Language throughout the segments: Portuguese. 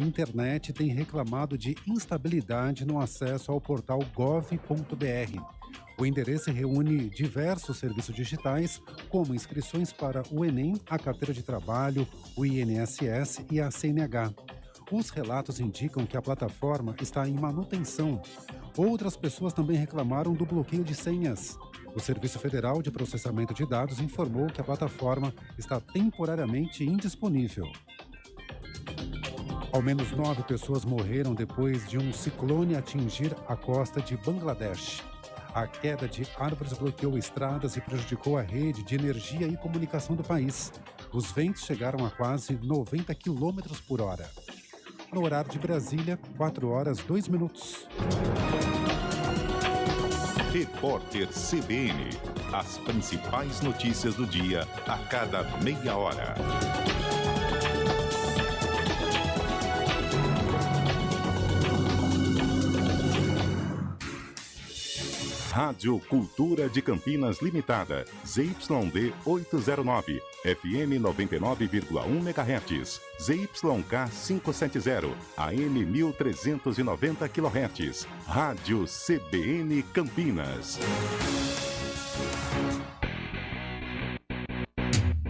internet têm reclamado de instabilidade no acesso ao portal gov.br. O endereço reúne diversos serviços digitais, como inscrições para o Enem, a carteira de trabalho, o INSS e a CNH. Os relatos indicam que a plataforma está em manutenção. Outras pessoas também reclamaram do bloqueio de senhas. O Serviço Federal de Processamento de Dados informou que a plataforma está temporariamente indisponível. Ao menos 9 pessoas morreram depois de um ciclone atingir a costa de Bangladesh. A queda de árvores bloqueou estradas e prejudicou a rede de energia e comunicação do país. Os ventos chegaram a quase 90 km por hora. No horário de Brasília, 4h02. Repórter CBN. As principais notícias do dia a cada meia hora. Rádio Cultura de Campinas Limitada, ZYD 809, FM 99,1 MHz, ZYK 570, AM 1390 kHz, Rádio CBN Campinas.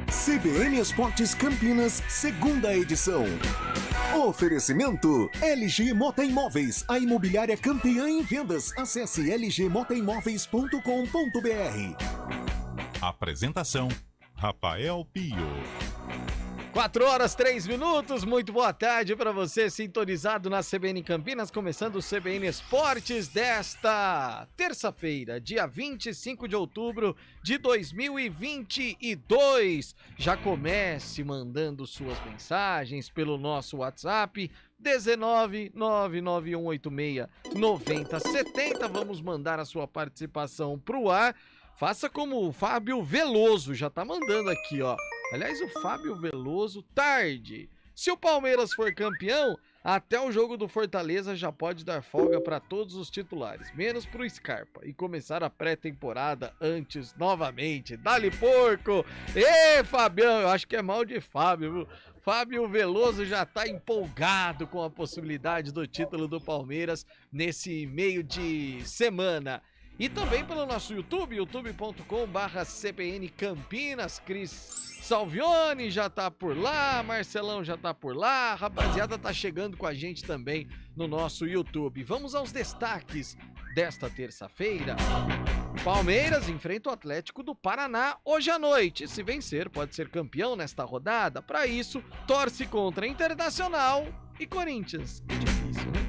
CBN Esportes Campinas, segunda edição. Oferecimento LG Mota Imóveis, a imobiliária campeã em vendas. Acesse lgmotaimóveis.com.br. Apresentação: Rafael Pio. 4h03, muito boa tarde para você sintonizado na CBN Campinas, começando o CBN Esportes desta terça-feira, dia 25 de outubro de 2022. Já comece mandando suas mensagens pelo nosso WhatsApp 19991869070. Vamos mandar a sua participação pro ar. Faça como o Fábio Veloso, já tá mandando aqui, ó. Aliás, o Fábio Veloso, tarde. Se o Palmeiras for campeão, até o jogo do Fortaleza já pode dar folga para todos os titulares, menos pro Scarpa, e começar a pré-temporada antes novamente. Dá-lhe porco! Ê, Fabião, eu acho que é mal de Fábio, viu? Fábio Veloso já tá empolgado com a possibilidade do título do Palmeiras nesse meio de semana. E também pelo nosso YouTube, youtube.com/CBN Campinas. Cris Salvione já tá por lá, Marcelão já tá por lá, a rapaziada tá chegando com a gente também no nosso YouTube. Vamos aos destaques desta terça-feira. Palmeiras enfrenta o Atlético do Paraná hoje à noite. Se vencer, pode ser campeão nesta rodada. Para isso, torce contra Internacional e Corinthians. É difícil, né?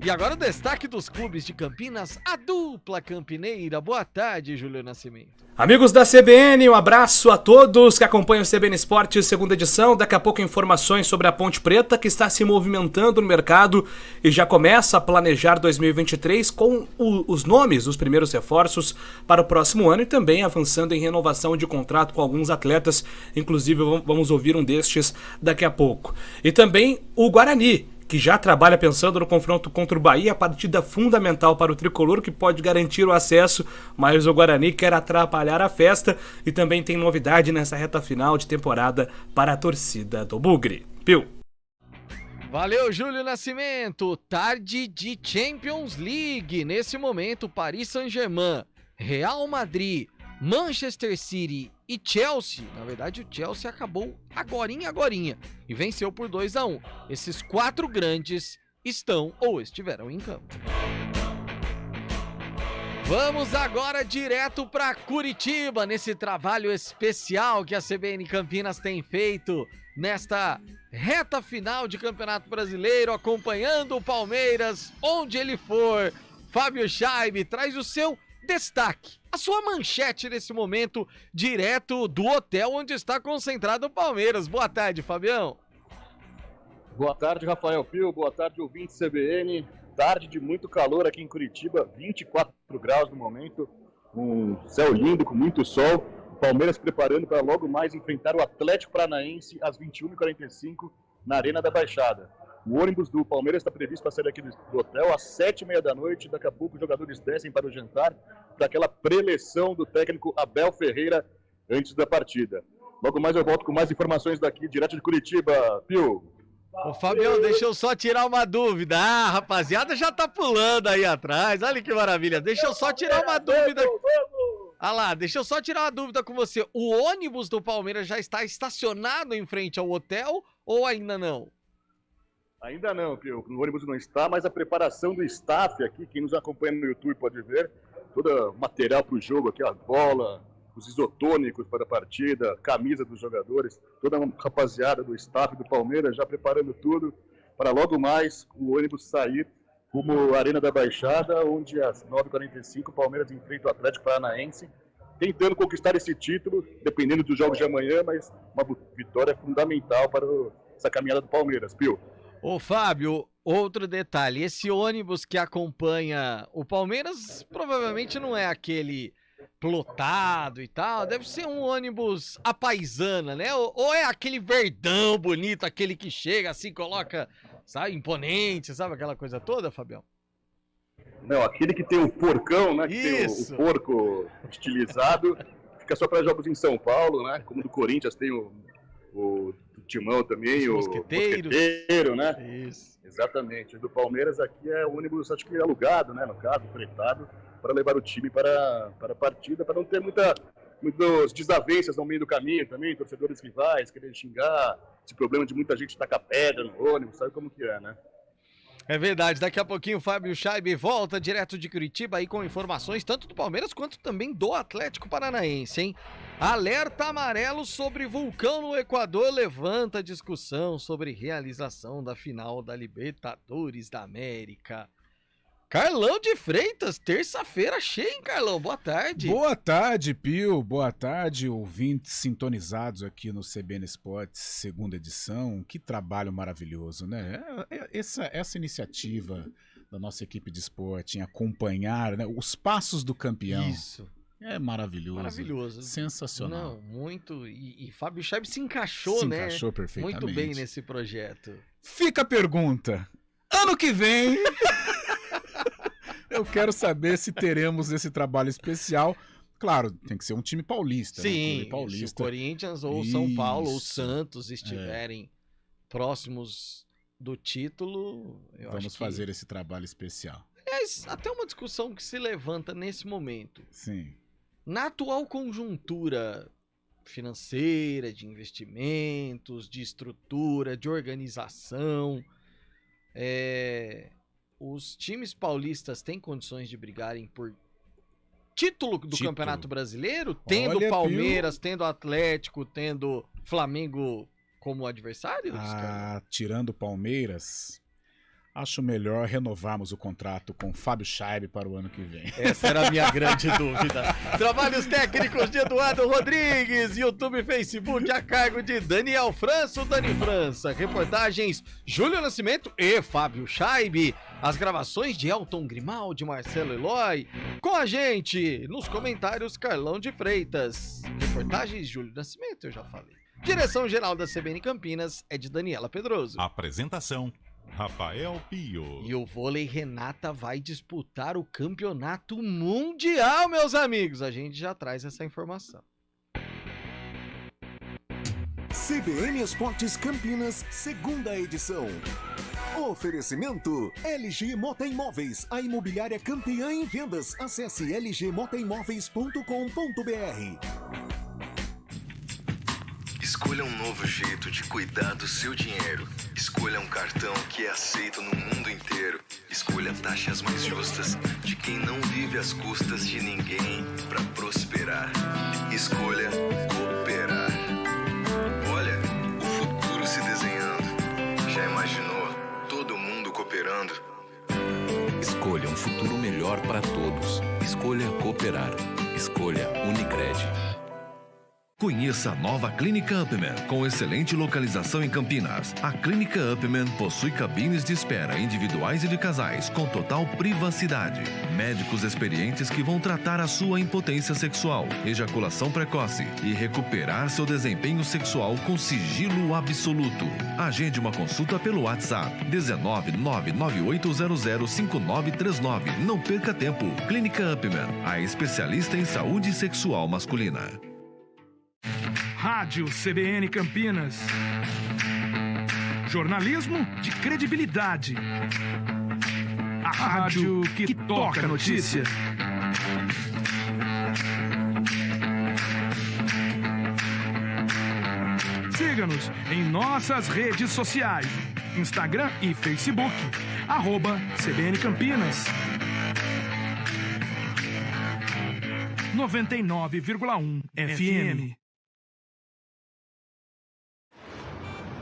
E agora o destaque dos clubes de Campinas, a dupla campineira. Boa tarde, Júlio Nascimento. Amigos da CBN, um abraço a todos que acompanham o CBN Esportes, segunda edição. Daqui a pouco informações sobre a Ponte Preta, que está se movimentando no mercado e já começa a planejar 2023 com os nomes dos primeiros reforços para o próximo ano e também avançando em renovação de contrato com alguns atletas. Inclusive, vamos ouvir um destes daqui a pouco. E também o Guarani, que já trabalha pensando no confronto contra o Bahia, partida fundamental para o tricolor, que pode garantir o acesso, mas o Guarani quer atrapalhar a festa e também tem novidade nessa reta final de temporada para a torcida do Bugre. Pio. Valeu, Júlio Nascimento. Tarde de Champions League. Nesse momento, Paris Saint-Germain, Real Madrid, Manchester City e Chelsea, na verdade o Chelsea acabou agorinha e venceu por 2-1. Esses 4 grandes estão ou estiveram em campo. Vamos agora direto para Curitiba, nesse trabalho especial que a CBN Campinas tem feito nesta reta final de Campeonato Brasileiro, acompanhando o Palmeiras onde ele for. Fábio Scheibe traz o seu destaque, a sua manchete nesse momento, direto do hotel onde está concentrado o Palmeiras. Boa tarde, Fabião. Boa tarde, Rafael Pio. Boa tarde, ouvinte CBN. Tarde de muito calor aqui em Curitiba, 24 graus no momento, um céu lindo com muito sol. O Palmeiras preparando para logo mais enfrentar o Atlético Paranaense às 21h45 na Arena da Baixada. O ônibus do Palmeiras está previsto para sair aqui do hotel às 7h30. Daqui a pouco os jogadores descem para o jantar, para aquela preleção do técnico Abel Ferreira antes da partida. Logo mais eu volto com mais informações daqui, direto de Curitiba. Pio. Ô, Fabião, deixa eu só tirar uma dúvida. Ah, rapaziada, já tá pulando aí atrás. Olha que maravilha. Deixa eu só tirar uma dúvida. Ah lá, deixa eu só tirar uma dúvida com você. O ônibus do Palmeiras já está estacionado em frente ao hotel ou ainda não? Ainda não, Pio. O ônibus não está, mas a preparação do staff aqui, quem nos acompanha no YouTube pode ver, todo o material para o jogo aqui, a bola, os isotônicos para a partida, camisa dos jogadores, toda a rapaziada do staff do Palmeiras já preparando tudo para logo mais o ônibus sair rumo à Arena da Baixada, onde às 9h45 o Palmeiras enfrenta o Atlético Paranaense, tentando conquistar esse título, dependendo dos jogos de amanhã, mas uma vitória fundamental para essa caminhada do Palmeiras, Pio. Ô, Fábio, outro detalhe, esse ônibus que acompanha o Palmeiras provavelmente não é aquele plotado e tal, deve ser um ônibus à paisana, né? Ou é aquele verdão bonito, aquele que chega assim, coloca, sabe, imponente, sabe aquela coisa toda, Fabião? Não, aquele que tem o porcão, né? Que Isso. tem o porco estilizado, fica só para jogos em São Paulo, né? Como do Corinthians tem o Timão também, Os o mosqueteiros. mosqueteiro, né? Isso. Exatamente. O do Palmeiras aqui é o ônibus, acho que alugado, né? No caso, fretado, para levar o time para a partida, para não ter muitas desavenças no meio do caminho também, torcedores rivais, querendo xingar, esse problema de muita gente tacar pedra no ônibus, sabe como que é, né? É verdade, daqui a pouquinho o Fábio Scheibe volta direto de Curitiba aí com informações tanto do Palmeiras quanto também do Atlético Paranaense, hein? Alerta amarelo sobre vulcão no Equador levanta discussão sobre realização da final da Libertadores da América. Carlão de Freitas, terça-feira cheia, hein, Carlão? Boa tarde. Boa tarde, Pio. Boa tarde, ouvintes sintonizados aqui no CBN Esportes, segunda edição. Que trabalho maravilhoso, né? Essa iniciativa da nossa equipe de esporte em acompanhar, né, os passos do campeão. Isso. É maravilhoso. Maravilhoso. Sensacional. Não, muito. E Fábio Scheibe se encaixou, Se né? encaixou perfeitamente. Muito bem nesse projeto. Fica a pergunta. Ano que vem... Eu quero saber se teremos esse trabalho especial. Claro, tem que ser um time paulista. Sim, né? Paulista. se o Corinthians ou o São Paulo ou o Santos estiverem próximos do título, eu Vamos acho que... fazer esse trabalho especial. Aliás, até uma discussão que se levanta nesse momento. Sim. Na atual conjuntura financeira, de investimentos, de estrutura, de organização, os times paulistas têm condições de brigarem por título do Campeonato Brasileiro? Tendo Olha, Palmeiras, tendo Atlético, tendo Flamengo como adversários? Tirando o Palmeiras, acho melhor renovarmos o contrato com Fábio Scheibe para o ano que vem. Essa era a minha grande dúvida. Trabalhos técnicos de Eduardo Rodrigues, YouTube e Facebook a cargo de Daniel França, Dani França. Reportagens Júlio Nascimento e Fábio Scheibe. As gravações de Elton Grimaldi, Marcelo Eloy. Com a gente, nos comentários, Carlão de Freitas. Reportagens Júlio Nascimento, eu já falei. Direção-geral da CBN Campinas é de Daniela Pedroso. Apresentação: Rafael Pio. E o vôlei Renata vai disputar o campeonato mundial, meus amigos. A gente já traz essa informação. CBN Esportes Campinas, segunda edição. Oferecimento LG Mota Imóveis, a imobiliária campeã em vendas. Acesse lgmotaimóveis.com.br. Escolha um novo jeito de cuidar do seu dinheiro. Escolha um cartão que é aceito no mundo inteiro. Escolha taxas mais justas de quem não vive às custas de ninguém para prosperar. Escolha cooperar. Olha, o futuro se desenhando. Já imaginou todo mundo cooperando? Escolha um futuro melhor para todos. Escolha cooperar. Escolha Unicred. Conheça a nova Clínica Upman, com excelente localização em Campinas. A Clínica Upman possui cabines de espera individuais e de casais, com total privacidade. Médicos experientes que vão tratar a sua impotência sexual, ejaculação precoce e recuperar seu desempenho sexual com sigilo absoluto. Agende uma consulta pelo WhatsApp 19998005939. Não perca tempo. Clínica Upman, a especialista em saúde sexual masculina. Rádio CBN Campinas. Jornalismo de credibilidade. A rádio que toca a notícia. Siga-nos em nossas redes sociais, Instagram e Facebook, @CBN Campinas. 99,1 FM.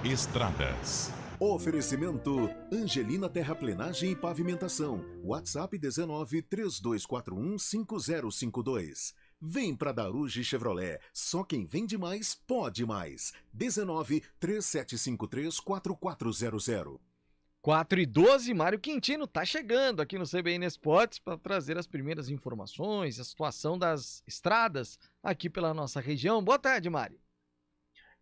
Estradas. Oferecimento Angelina Terraplenagem e Pavimentação. WhatsApp 19 3241 5052. Vem pra Daruge Chevrolet. Só quem vende mais, pode mais. 19 3753 4400. 4h12, Mário Quintino tá chegando aqui no CBN Esportes para trazer as primeiras informações, a situação das estradas aqui pela nossa região. Boa tarde, Mário.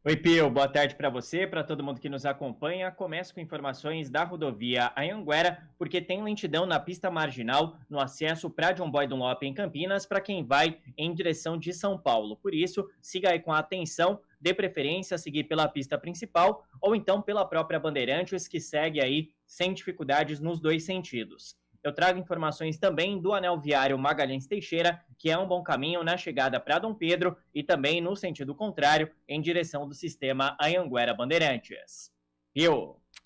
Oi, Pio. Boa tarde para você, para todo mundo que nos acompanha. Começo com informações da rodovia Anhanguera, porque tem lentidão na pista marginal no acesso para John Boy Dunlop em Campinas, para quem vai em direção de São Paulo. Por isso, siga aí com atenção, dê preferência a seguir pela pista principal ou então pela própria Bandeirantes, que segue aí sem dificuldades nos dois sentidos. Eu trago informações também do anel viário Magalhães Teixeira, que é um bom caminho na chegada para Dom Pedro e também no sentido contrário, em direção do sistema Anhanguera Bandeirantes.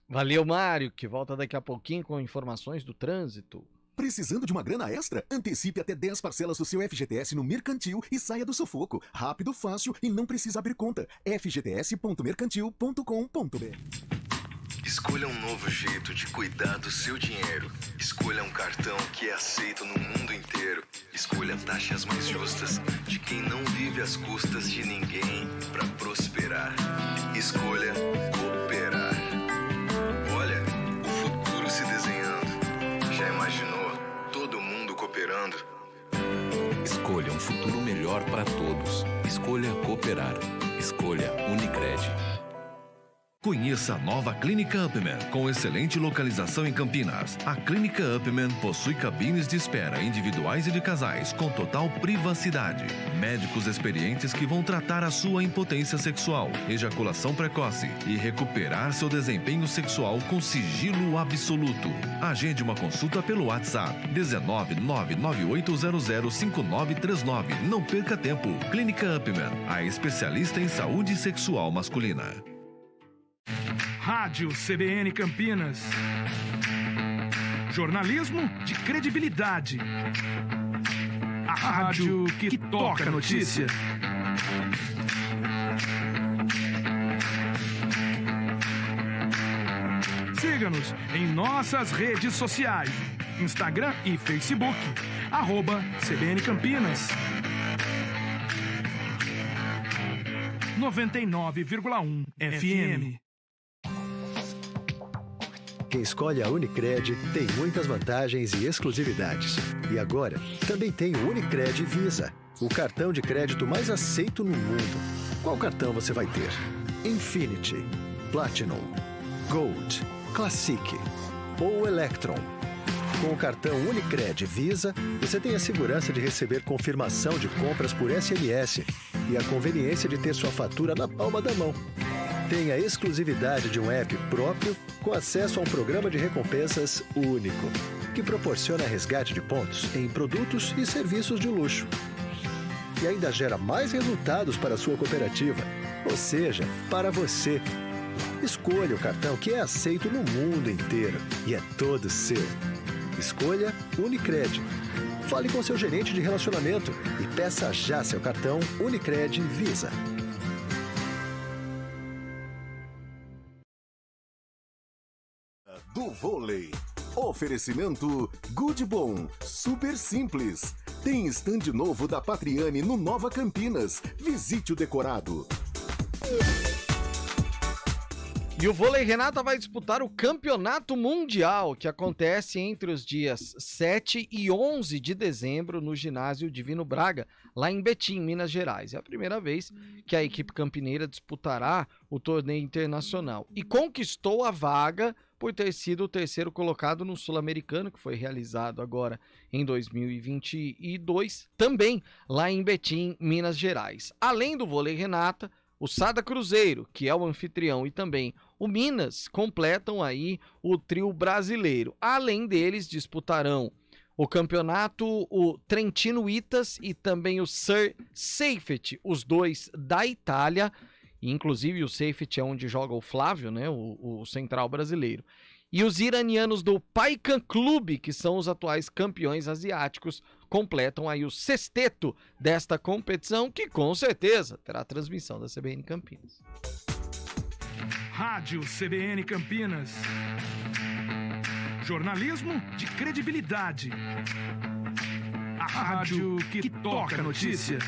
Valeu, Mário, que volta daqui a pouquinho com informações do trânsito. Precisando de uma grana extra? Antecipe até 10 parcelas do seu FGTS no Mercantil e saia do sufoco. Rápido, fácil e não precisa abrir conta. fgts.mercantil.com.br. Escolha um novo jeito de cuidar do seu dinheiro. Escolha um cartão que é aceito no mundo inteiro. Escolha taxas mais justas de quem não vive às custas de ninguém para prosperar. Escolha cooperar. Olha, o futuro se desenhando. Já imaginou todo mundo cooperando? Escolha um futuro melhor para todos. Escolha cooperar. Escolha Unicred. Conheça a nova Clínica Upman, com excelente localização em Campinas. A Clínica Upman possui cabines de espera individuais e de casais, com total privacidade. Médicos experientes que vão tratar a sua impotência sexual, ejaculação precoce e recuperar seu desempenho sexual com sigilo absoluto. Agende uma consulta pelo WhatsApp 19998005939. Não perca tempo. Clínica Upman, a especialista em saúde sexual masculina. Rádio CBN Campinas. Jornalismo de credibilidade. A rádio que toca a notícia. Siga-nos em nossas redes sociais, Instagram e Facebook, @CBN Campinas. 99,1 FM. Quem escolhe a Unicred tem muitas vantagens e exclusividades. E agora, também tem o Unicred Visa, o cartão de crédito mais aceito no mundo. Qual cartão você vai ter? Infinity, Platinum, Gold, Classic ou Electron? Com o cartão Unicred Visa, você tem a segurança de receber confirmação de compras por SMS e a conveniência de ter sua fatura na palma da mão. Tem a exclusividade de um app próprio com acesso a um programa de recompensas único, que proporciona resgate de pontos em produtos e serviços de luxo. E ainda gera mais resultados para a sua cooperativa, ou seja, para você. Escolha o cartão que é aceito no mundo inteiro e é todo seu. Escolha Unicred. Fale com seu gerente de relacionamento e peça já seu cartão Unicred Visa. Do vôlei. Oferecimento Good Bom, super simples. Tem stand novo da Patriani no Nova Campinas. Visite o decorado. E o Vôlei Renata vai disputar o Campeonato Mundial, que acontece entre os dias 7 e 11 de dezembro no ginásio Divino Braga, lá em Betim, Minas Gerais. É a primeira vez que a equipe campineira disputará o torneio internacional e conquistou a vaga por ter sido o terceiro colocado no Sul-Americano, que foi realizado agora em 2022, também lá em Betim, Minas Gerais. Além do Vôlei Renata, o Sada Cruzeiro, que é o anfitrião, e também o Minas completam aí o trio brasileiro. Além deles, disputarão o campeonato, o Trentino Itas e também o Sir Seifert, os dois da Itália. Inclusive o Seifert é onde joga o Flávio, né, o central brasileiro. E os iranianos do Paikan Clube, que são os atuais campeões asiáticos, completam aí o sexteto desta competição, que com certeza terá transmissão da CBN Campinas. Rádio CBN Campinas. Jornalismo de credibilidade. A rádio que toca a notícia.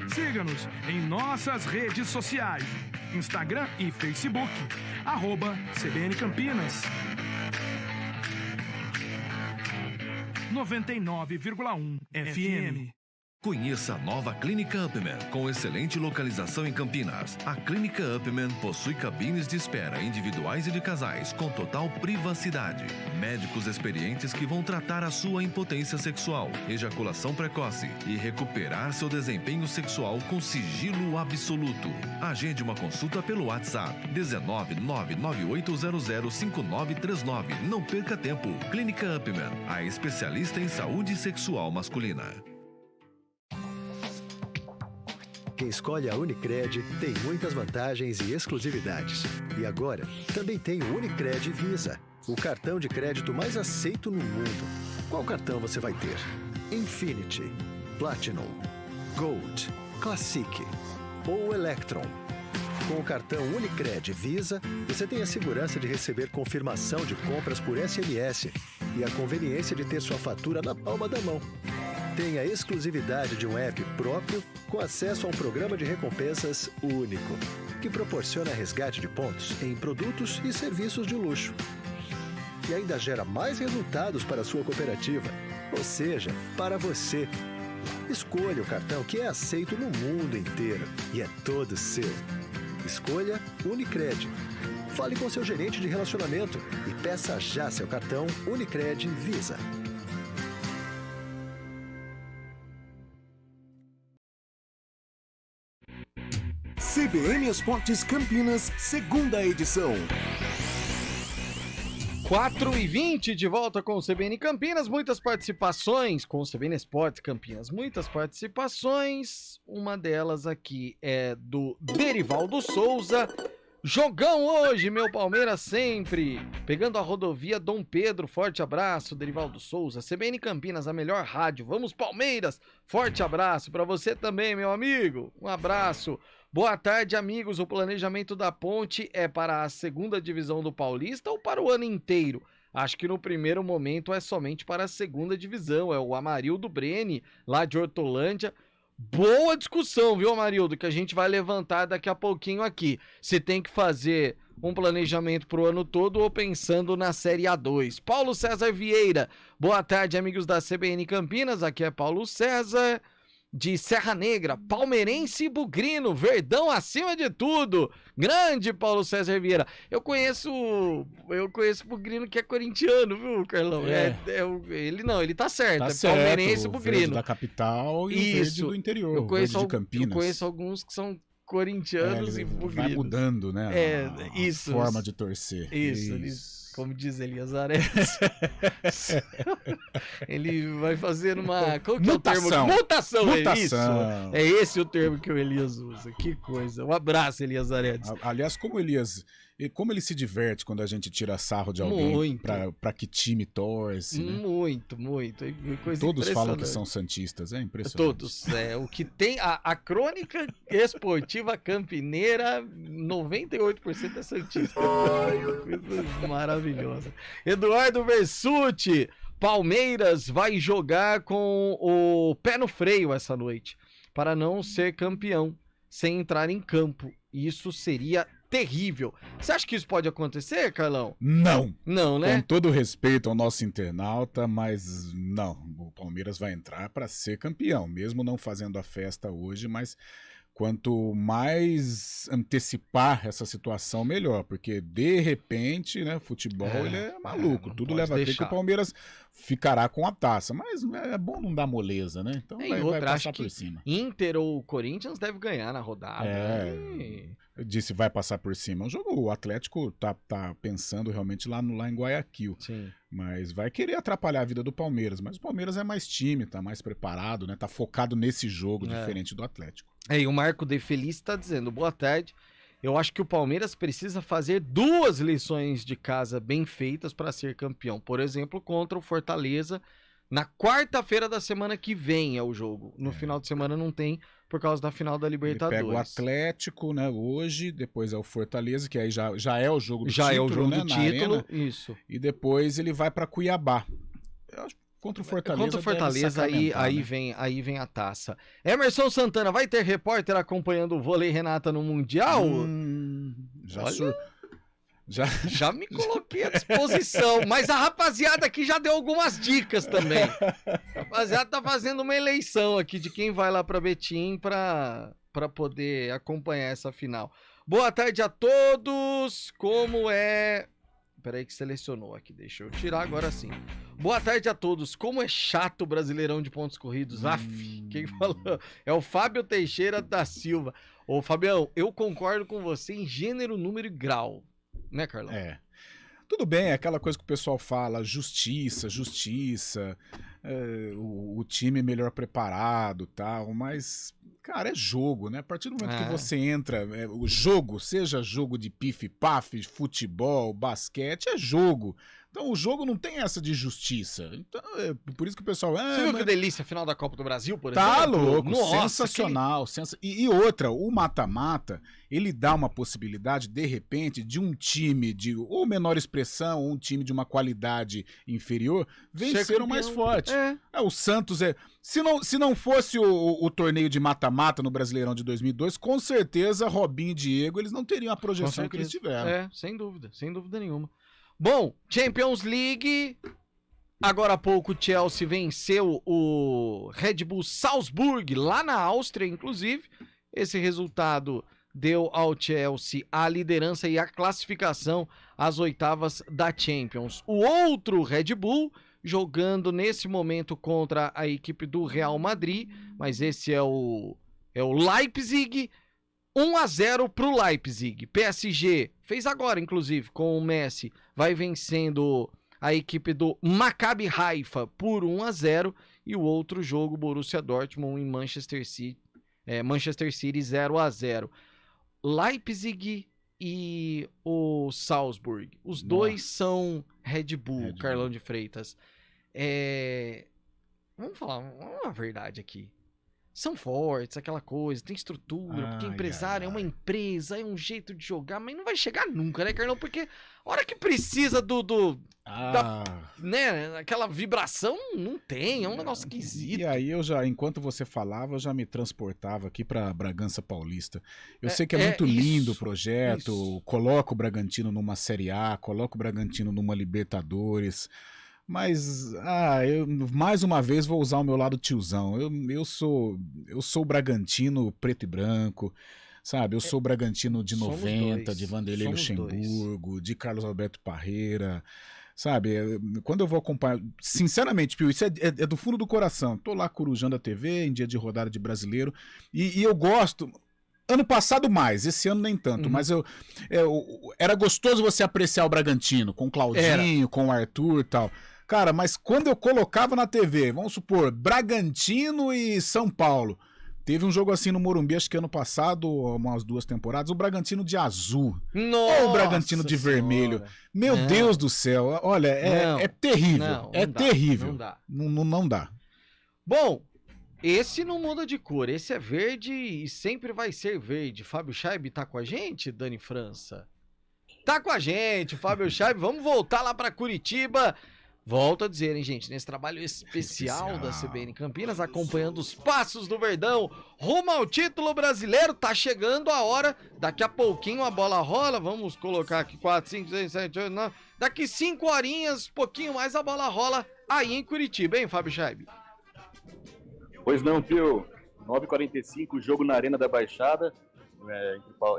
Siga-nos em nossas redes sociais, Instagram e Facebook, @CBN Campinas. 99,1 FM. Conheça a nova Clínica Upman, com excelente localização em Campinas. A Clínica Upman possui cabines de espera individuais e de casais, com total privacidade. Médicos experientes que vão tratar a sua impotência sexual, ejaculação precoce e recuperar seu desempenho sexual com sigilo absoluto. Agende uma consulta pelo WhatsApp 19998005939. Não perca tempo. Clínica Upman, a especialista em saúde sexual masculina. Quem escolhe a Unicred tem muitas vantagens e exclusividades. E agora, também tem o Unicred Visa, o cartão de crédito mais aceito no mundo. Qual cartão você vai ter? Infinity, Platinum, Gold, Classic ou Electron? Com o cartão Unicred Visa, você tem a segurança de receber confirmação de compras por SMS e a conveniência de ter sua fatura na palma da mão. Tem a exclusividade de um app próprio com acesso a um programa de recompensas único, que proporciona resgate de pontos em produtos e serviços de luxo. E ainda gera mais resultados para a sua cooperativa, ou seja, para você. Escolha o cartão que é aceito no mundo inteiro e é todo seu. Escolha Unicred. Fale com seu gerente de relacionamento e peça já seu cartão Unicred Visa. CBN Esportes Campinas, segunda edição. 4h20 de volta com o CBN Campinas, muitas participações com o CBN Esportes Campinas, muitas participações, uma delas aqui é do Derivaldo Souza. Jogão hoje, meu Palmeiras sempre, pegando a rodovia Dom Pedro, forte abraço, Derivaldo Souza. CBN Campinas, a melhor rádio, vamos Palmeiras, forte abraço para você também, meu amigo, um abraço. Boa tarde, amigos. O planejamento da ponte é para a segunda divisão do Paulista ou para o ano inteiro? Acho que no primeiro momento é somente para a segunda divisão. É o Amarildo Breni, lá de Hortolândia. Boa discussão, viu, Amarildo? Que a gente vai levantar daqui a pouquinho aqui. Se tem que fazer um planejamento para o ano todo ou pensando na Série A2. Paulo César Vieira. Boa tarde, amigos da CBN Campinas. Aqui é Paulo César, de Serra Negra, palmeirense e bugrino, Verdão acima de tudo. Grande Paulo César Vieira. Eu conheço bugrino que é corintiano, viu, Carlão? Ele tá certo, Tá é certo, palmeirense e o bugrino. verde da capital e o verde do interior, eu conheço, o verde de Campinas. Eu conheço alguns que são corintianos e bugrinos. Vai mudando, né? A forma de torcer. Isso. Como diz Elias Ares. Ele vai fazer uma... Qual que Mutação. É o termo? Mutação. Mutação. É isso. É esse o termo que o Elias usa. Que coisa. Um abraço, Elias Ares. Aliás, como ele se diverte quando a gente tira sarro de alguém, pra que time torce, né? Muito. Coisa todos falam que são santistas, é impressionante. Todos. O que tem... A crônica esportiva campineira, 98% é santista. Coisa maravilhosa. Eduardo Versucci. Palmeiras vai jogar com o pé no freio essa noite, para não ser campeão sem entrar em campo. Isso seria terrível. Você acha que isso pode acontecer, Carlão? Não. Não, né? Com todo respeito ao nosso internauta, mas não. O Palmeiras vai entrar para ser campeão, mesmo não fazendo a festa hoje, mas quanto mais antecipar essa situação, melhor, porque de repente, né, futebol ele é maluco, tudo leva a crer que o Palmeiras ficará com a taça, mas é bom não dar moleza, né? Então vai passar por cima. Inter ou Corinthians deve ganhar na rodada. Eu disse vai passar por cima. O Atlético tá pensando realmente lá em Guayaquil. Sim. Mas vai querer atrapalhar a vida do Palmeiras. Mas o Palmeiras é mais time, tá mais preparado, né? Tá focado nesse jogo, diferente do Atlético. E o Marco De Feliz tá dizendo, boa tarde. Eu acho que o Palmeiras precisa fazer 2 lições de casa bem feitas para ser campeão. Por exemplo, contra o Fortaleza. Na quarta-feira da semana que vem é o jogo. No final de semana não tem, por causa da final da Libertadores. Ele pega o Atlético, né, hoje, depois é o Fortaleza, que aí já é o jogo do título, é o jogo do título, Arena, isso. E depois ele vai para Cuiabá. Contra o Fortaleza, aí vem a taça. Emerson Santana, vai ter repórter acompanhando o vôlei Renata no Mundial? Já me coloquei à disposição, mas a rapaziada aqui já deu algumas dicas também. A rapaziada tá fazendo uma eleição aqui de quem vai lá pra Betim pra poder acompanhar essa final. Boa tarde a todos, como é... Peraí que selecionou aqui, deixa eu tirar agora sim. Boa tarde a todos, como é chato o Brasileirão de pontos corridos. Quem falou? É o Fábio Teixeira da Silva. Ô Fabião, eu concordo com você em gênero, número e grau. Né, Carlão? Tudo bem, é aquela coisa que o pessoal fala, justiça, o time melhor preparado, tal, mas, cara, é jogo, né? A partir do momento que você entra, o jogo, seja jogo de pife-pafe, futebol, basquete, é jogo. Então o jogo não tem essa de justiça. Então, por isso que o pessoal... Você viu que delícia a final da Copa do Brasil, por exemplo? Tá louco, sensacional. E outra, o mata-mata, ele dá uma possibilidade, de repente, de um time de ou menor expressão, ou um time de uma qualidade inferior, vencer o mais forte. O Santos Se não fosse o torneio de mata-mata no Brasileirão de 2002, com certeza Robinho e Diego, eles não teriam a projeção que eles tiveram. Sem dúvida nenhuma. Bom, Champions League, agora há pouco o Chelsea venceu o Red Bull Salzburg, lá na Áustria, inclusive. Esse resultado deu ao Chelsea a liderança e a classificação às oitavas da Champions. O outro Red Bull, jogando nesse momento contra a equipe do Real Madrid, mas esse é o Leipzig, 1-0 pro Leipzig. PSG fez agora, inclusive, com o Messi, vai vencendo a equipe do Maccabi Haifa por 1-0. E o outro jogo, Borussia Dortmund em Manchester City 0-0. Leipzig e o Salzburg. Os dois são Red Bull, Carlão de Freitas. Vamos falar uma verdade aqui. São fortes, aquela coisa, tem estrutura, porque empresário é uma empresa, é um jeito de jogar, mas não vai chegar nunca, né, Carlão? Porque a hora que precisa né, aquela vibração, não tem, é um negócio esquisito. E aí enquanto você falava, eu já me transportava aqui pra Bragança Paulista. Eu sei que é muito lindo o projeto, coloca o Bragantino numa Série A, coloca o Bragantino numa Libertadores... Mas, eu mais uma vez vou usar o meu lado tiozão. Eu sou o Bragantino preto e branco, sabe? Eu sou o Bragantino de 90, de Vanderlei Luxemburgo, de Carlos Alberto Parreira, sabe? Quando eu vou acompanhar... Sinceramente, Pio, isso é do fundo do coração. Tô lá corujando a TV em dia de rodada de brasileiro e eu gosto... Ano passado mais, esse ano nem tanto, mas era gostoso você apreciar o Bragantino, com o Claudinho, com o Arthur e tal. Cara, mas quando eu colocava na TV, vamos supor, Bragantino e São Paulo, teve um jogo assim no Morumbi, acho que ano passado, umas 2 temporadas, o Bragantino de azul, ou o Bragantino de vermelho. Meu Deus do céu, olha, é terrível, terrível. Não dá. Bom... Esse não muda de cor, esse é verde e sempre vai ser verde. Fábio Scheib tá com a gente, Dani França? Tá com a gente, Fábio Scheib. Vamos voltar lá para Curitiba. Volto a dizer, hein, gente, nesse trabalho especial da CBN Campinas, acompanhando os passos do Verdão rumo ao título brasileiro. Tá chegando a hora, daqui a pouquinho a bola rola. Vamos colocar aqui 4, 5, 6, 7, 8, 9. Daqui 5 horinhas, pouquinho mais, a bola rola aí em Curitiba, hein, Fábio Scheib? Pois não, Pio. 9h45, jogo na Arena da Baixada,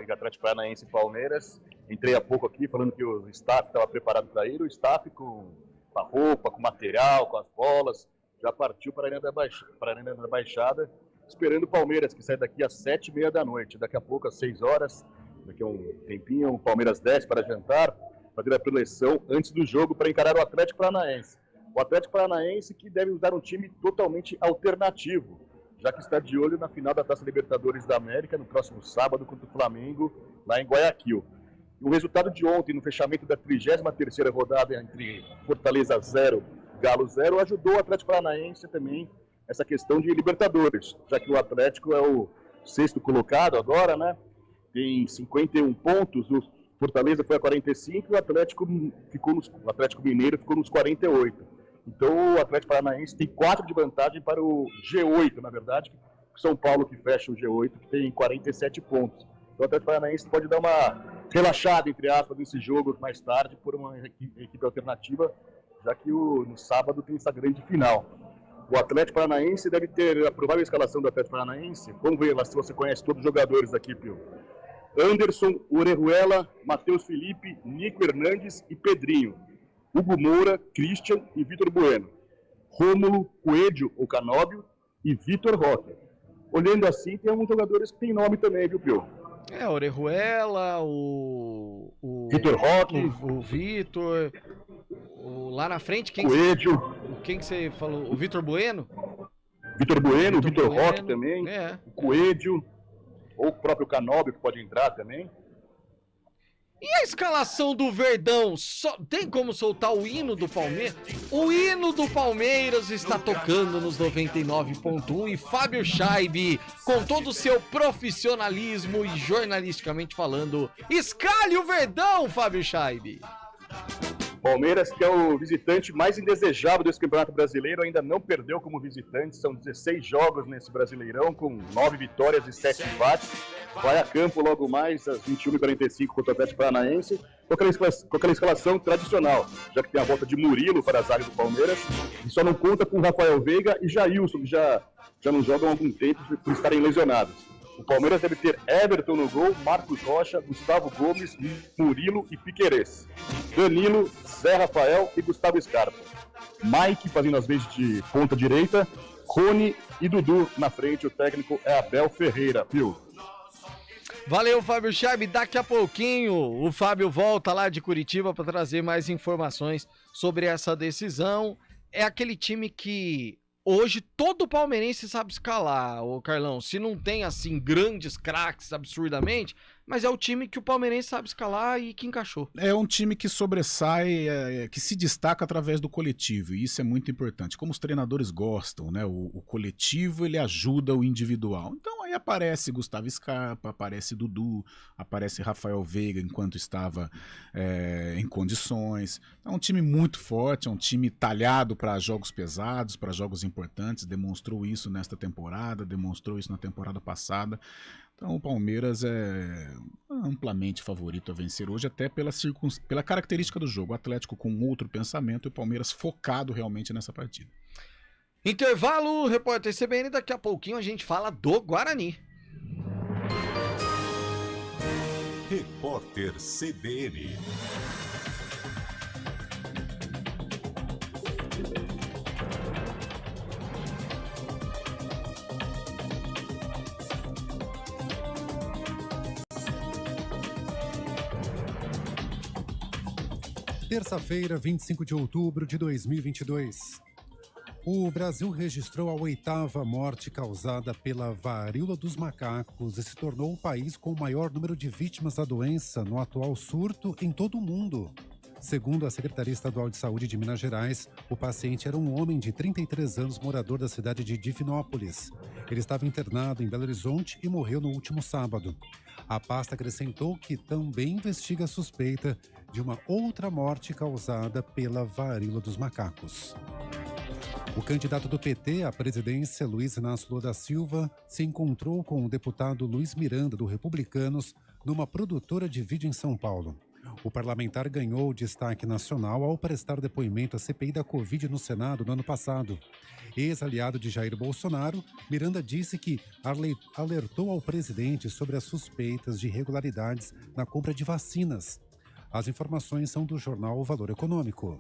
entre Atlético Paranaense e Palmeiras. Entrei há pouco aqui falando que o staff estava preparado para ir, o staff com a roupa, com o material, com as bolas, já partiu para a Arena da Baixada, esperando o Palmeiras, que sai daqui às 7h30 da noite. Daqui a pouco, às 6 horas, daqui a um tempinho, o Palmeiras desce para jantar, fazer a preleção antes do jogo para encarar o Atlético Paranaense. O Atlético Paranaense que deve usar um time totalmente alternativo, já que está de olho na final da Taça Libertadores da América, no próximo sábado, contra o Flamengo, lá em Guayaquil. O resultado de ontem, no fechamento da 33ª rodada entre Fortaleza 0, Galo 0, ajudou o Atlético Paranaense também essa questão de Libertadores, já que o Atlético é o 6º colocado agora, né? Tem 51 pontos, o Fortaleza foi a 45 e o Atlético Mineiro ficou nos 48. Então o Atlético Paranaense tem 4 de vantagem para o G8, na verdade, o São Paulo que fecha o G8, que tem 47 pontos. Então o Atlético Paranaense pode dar uma relaxada, entre aspas, nesse jogo mais tarde, por uma equipe alternativa, já que no sábado tem essa grande final. O Atlético Paranaense deve ter a provável escalação do Atlético Paranaense. Vamos ver lá se você conhece todos os jogadores aqui, Pio. Anderson, Orejuela, Matheus Felipe, Nico Hernandes e Pedrinho. Hugo Moura, Christian e Vitor Bueno. Rômulo, Coelho ou Canóbio e Vitor Roque. Olhando assim, tem alguns jogadores que têm nome também, viu, Pio? Orejuela, o Vitor Roque, o Vitor, lá na frente, Coelho. Quem que você falou? O Vitor Bueno? Vitor Bueno, Vitor Roque também, o Coelho, ou o próprio Canóbio que pode entrar também. E a escalação do Verdão? Tem como soltar o hino do Palmeiras? O hino do Palmeiras está tocando nos 99.1 e Fábio Scheibe, com todo o seu profissionalismo e jornalisticamente falando, escale o Verdão, Fábio Scheibe. Palmeiras, que é o visitante mais indesejado desse Campeonato Brasileiro, ainda não perdeu como visitante. São 16 jogos nesse Brasileirão, com 9 vitórias e 7 empates. Vai a campo logo mais às 21h45 contra o Atlético Paranaense, com aquela escalação tradicional, já que tem a volta de Murilo para a zaga do Palmeiras, e só não conta com Rafael Veiga e Jailson, que já não jogam há algum tempo por estarem lesionados. O Palmeiras deve ter Everton no gol, Marcos Rocha, Gustavo Gomes, Murilo e Piquerez. Danilo, Zé Rafael e Gustavo Scarpa. Mike fazendo as vezes de ponta direita, Rony e Dudu na frente. O técnico é Abel Ferreira, viu? Valeu, Fábio Scheibe. Daqui a pouquinho o Fábio volta lá de Curitiba para trazer mais informações sobre essa decisão. É aquele time que hoje todo palmeirense sabe escalar, ô Carlão. Se não tem, assim, grandes craques absurdamente, mas é o time que o palmeirense sabe escalar e que encaixou. É um time que sobressai, que se destaca através do coletivo, e isso é muito importante. Como os treinadores gostam, né? O coletivo, ele ajuda o individual. Então aí aparece Gustavo Scarpa, aparece Dudu, aparece Rafael Veiga enquanto estava em condições. É um time muito forte, é um time talhado para jogos pesados, para jogos importantes, demonstrou isso nesta temporada, demonstrou isso na temporada passada. Então o Palmeiras é amplamente favorito a vencer hoje, até pela característica do jogo. O Atlético com outro pensamento e o Palmeiras focado realmente nessa partida. Intervalo, repórter CBN, daqui a pouquinho a gente fala do Guarani. Repórter CBN. Terça-feira, 25 de outubro de 2022. O Brasil registrou a 8ª morte causada pela varíola dos macacos e se tornou o país com o maior número de vítimas da doença no atual surto em todo o mundo. Segundo a Secretaria Estadual de Saúde de Minas Gerais, o paciente era um homem de 33 anos, morador da cidade de Divinópolis. Ele estava internado em Belo Horizonte e morreu no último sábado. A pasta acrescentou que também investiga a suspeita de uma outra morte causada pela varíola dos macacos. O candidato do PT à presidência, Luiz Inácio Lula da Silva, se encontrou com o deputado Luiz Miranda, do Republicanos, numa produtora de vídeo em São Paulo. O parlamentar ganhou destaque nacional ao prestar depoimento à CPI da Covid no Senado no ano passado. Ex-aliado de Jair Bolsonaro, Miranda disse que alertou ao presidente sobre as suspeitas de irregularidades na compra de vacinas. As informações são do jornal Valor Econômico.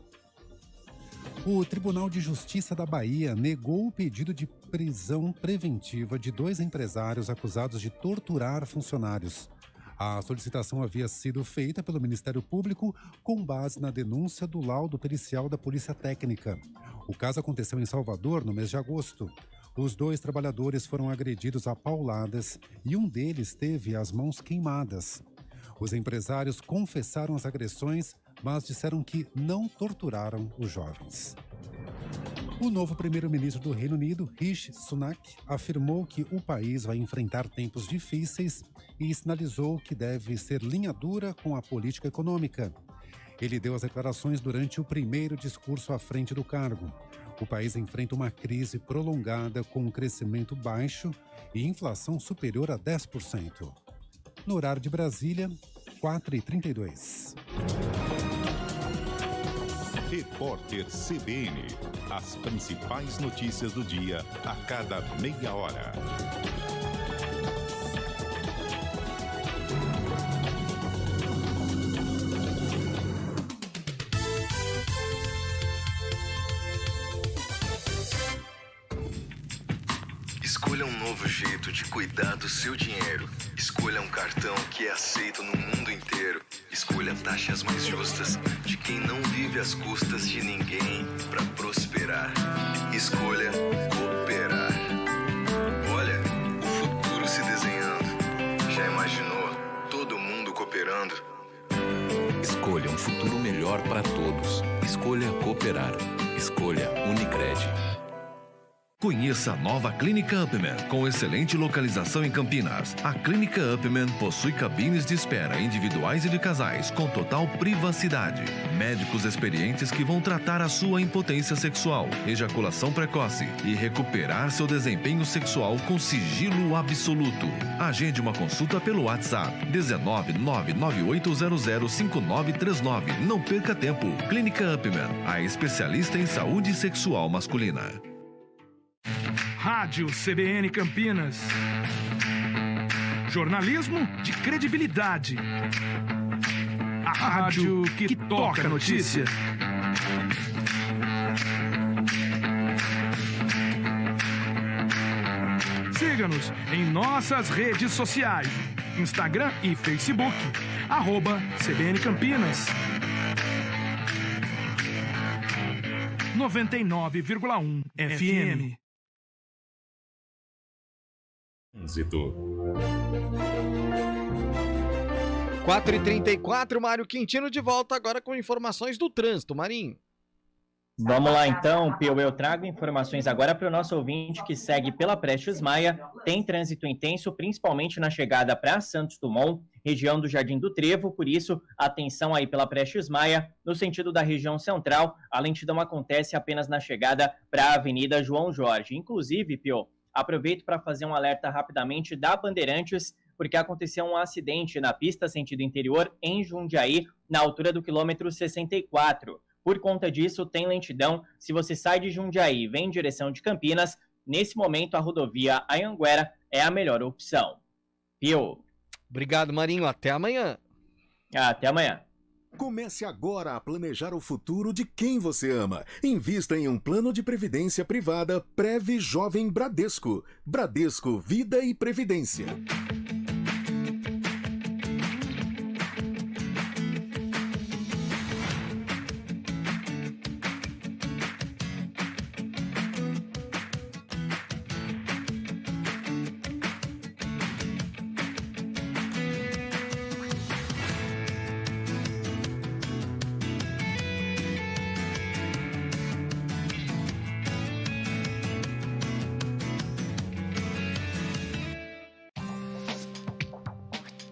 O Tribunal de Justiça da Bahia negou o pedido de prisão preventiva de 2 empresários acusados de torturar funcionários. A solicitação havia sido feita pelo Ministério Público com base na denúncia do laudo pericial da Polícia Técnica. O caso aconteceu em Salvador no mês de agosto. Os 2 trabalhadores foram agredidos a pauladas e um deles teve as mãos queimadas. Os empresários confessaram as agressões, mas disseram que não torturaram os jovens. O novo primeiro-ministro do Reino Unido, Rishi Sunak, afirmou que o país vai enfrentar tempos difíceis e sinalizou que deve ser linha dura com a política econômica. Ele deu as declarações durante o primeiro discurso à frente do cargo. O país enfrenta uma crise prolongada com um crescimento baixo e inflação superior a 10%. No horário de Brasília, 4h32. Repórter CBN. As principais notícias do dia a cada meia hora. Escolha um novo jeito de cuidar do seu dinheiro. Escolha um cartão que é aceito no mundo inteiro. Escolha taxas mais justas de quem não vive às custas de ninguém para prosperar. Escolha cooperar. Olha, o futuro se desenhando. Já imaginou todo mundo cooperando? Escolha um futuro melhor para todos. Escolha cooperar. Escolha Unicred. Conheça a nova Clínica Upman, com excelente localização em Campinas. A Clínica Upman possui cabines de espera individuais e de casais, com total privacidade. Médicos experientes que vão tratar a sua impotência sexual, ejaculação precoce e recuperar seu desempenho sexual com sigilo absoluto. Agende uma consulta pelo WhatsApp 19998005939. Não perca tempo. Clínica Upman, a especialista em saúde sexual masculina. Rádio CBN Campinas. Jornalismo de credibilidade. A rádio que toca a notícia. Siga-nos em nossas redes sociais. Instagram e Facebook. @CBN Campinas. 99,1 FM. 4h34, Mário Quintino de volta agora com informações do trânsito. Marinho. Vamos lá então, Pio, eu trago informações agora para o nosso ouvinte que segue pela Prestes Maia. Tem trânsito intenso, principalmente na chegada para Santos Dumont, região do Jardim do Trevo, por isso, atenção aí pela Prestes Maia, no sentido da região central, a lentidão acontece apenas na chegada para a Avenida João Jorge. Inclusive, Pio, aproveito para fazer um alerta rapidamente da Bandeirantes, porque aconteceu um acidente na pista sentido interior em Jundiaí, na altura do quilômetro 64. Por conta disso, tem lentidão. Se você sai de Jundiaí e vem em direção de Campinas, nesse momento a rodovia Anhanguera é a melhor opção. Pio. Obrigado, Marinho. Até amanhã. Até amanhã. Comece agora a planejar o futuro de quem você ama. Invista em um plano de previdência privada Preve Jovem Bradesco. Bradesco Vida e Previdência.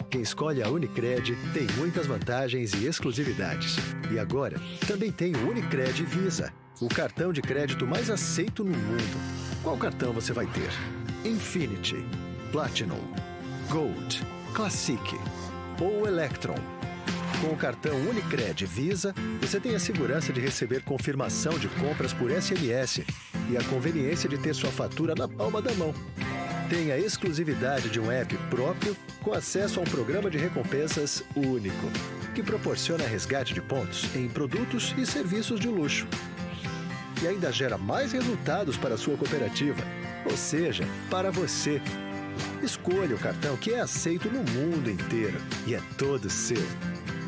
Quem escolhe a Unicred tem muitas vantagens e exclusividades. E agora, também tem o Unicred Visa, o cartão de crédito mais aceito no mundo. Qual cartão você vai ter? Infinity, Platinum, Gold, Classic ou Electron? Com o cartão Unicred Visa, você tem a segurança de receber confirmação de compras por SMS e a conveniência de ter sua fatura na palma da mão. Tem a exclusividade de um app próprio com acesso a um programa de recompensas único, que proporciona resgate de pontos em produtos e serviços de luxo. E ainda gera mais resultados para a sua cooperativa, ou seja, para você. Escolha o cartão que é aceito no mundo inteiro e é todo seu.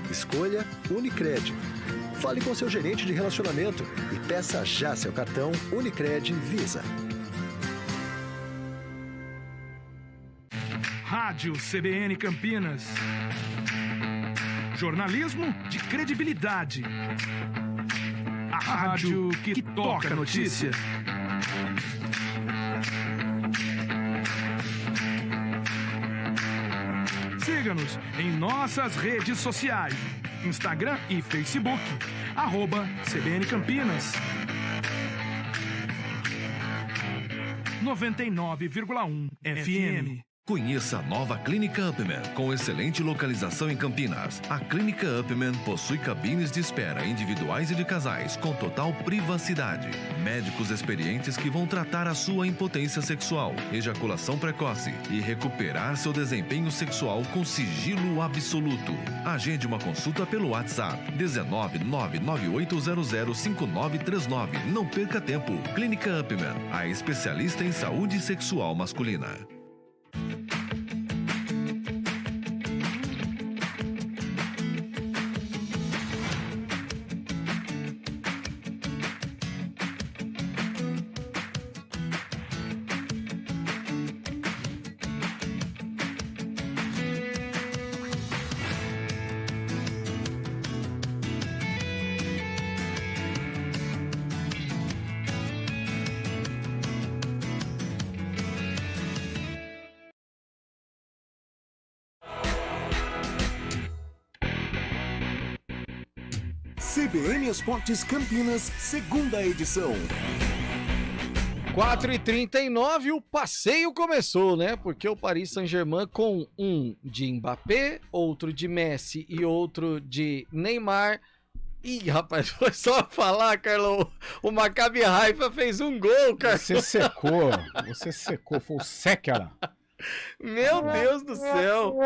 Escolha Unicred. Fale com seu gerente de relacionamento e peça já seu cartão Unicred Visa. Rádio CBN Campinas. Jornalismo de credibilidade. A rádio que toca a notícia. Siga-nos em nossas redes sociais, Instagram e Facebook, @CBN Campinas. 99,1 FM. Conheça a nova Clínica Upman, com excelente localização em Campinas. A Clínica Upman possui cabines de espera individuais e de casais, com total privacidade. Médicos experientes que vão tratar a sua impotência sexual, ejaculação precoce e recuperar seu desempenho sexual com sigilo absoluto. Agende uma consulta pelo WhatsApp 19998005939. Não perca tempo. Clínica Upman, a especialista em saúde sexual masculina. CBN Esportes Campinas, segunda edição. 4h39, o passeio começou, né? Porque o Paris Saint-Germain, com um de Mbappé, outro de Messi e outro de Neymar. Ih, rapaz, foi só falar, Carlão. O Maccabi Haifa fez um gol, cara. Você secou, foi o Sekera. Meu Deus do céu.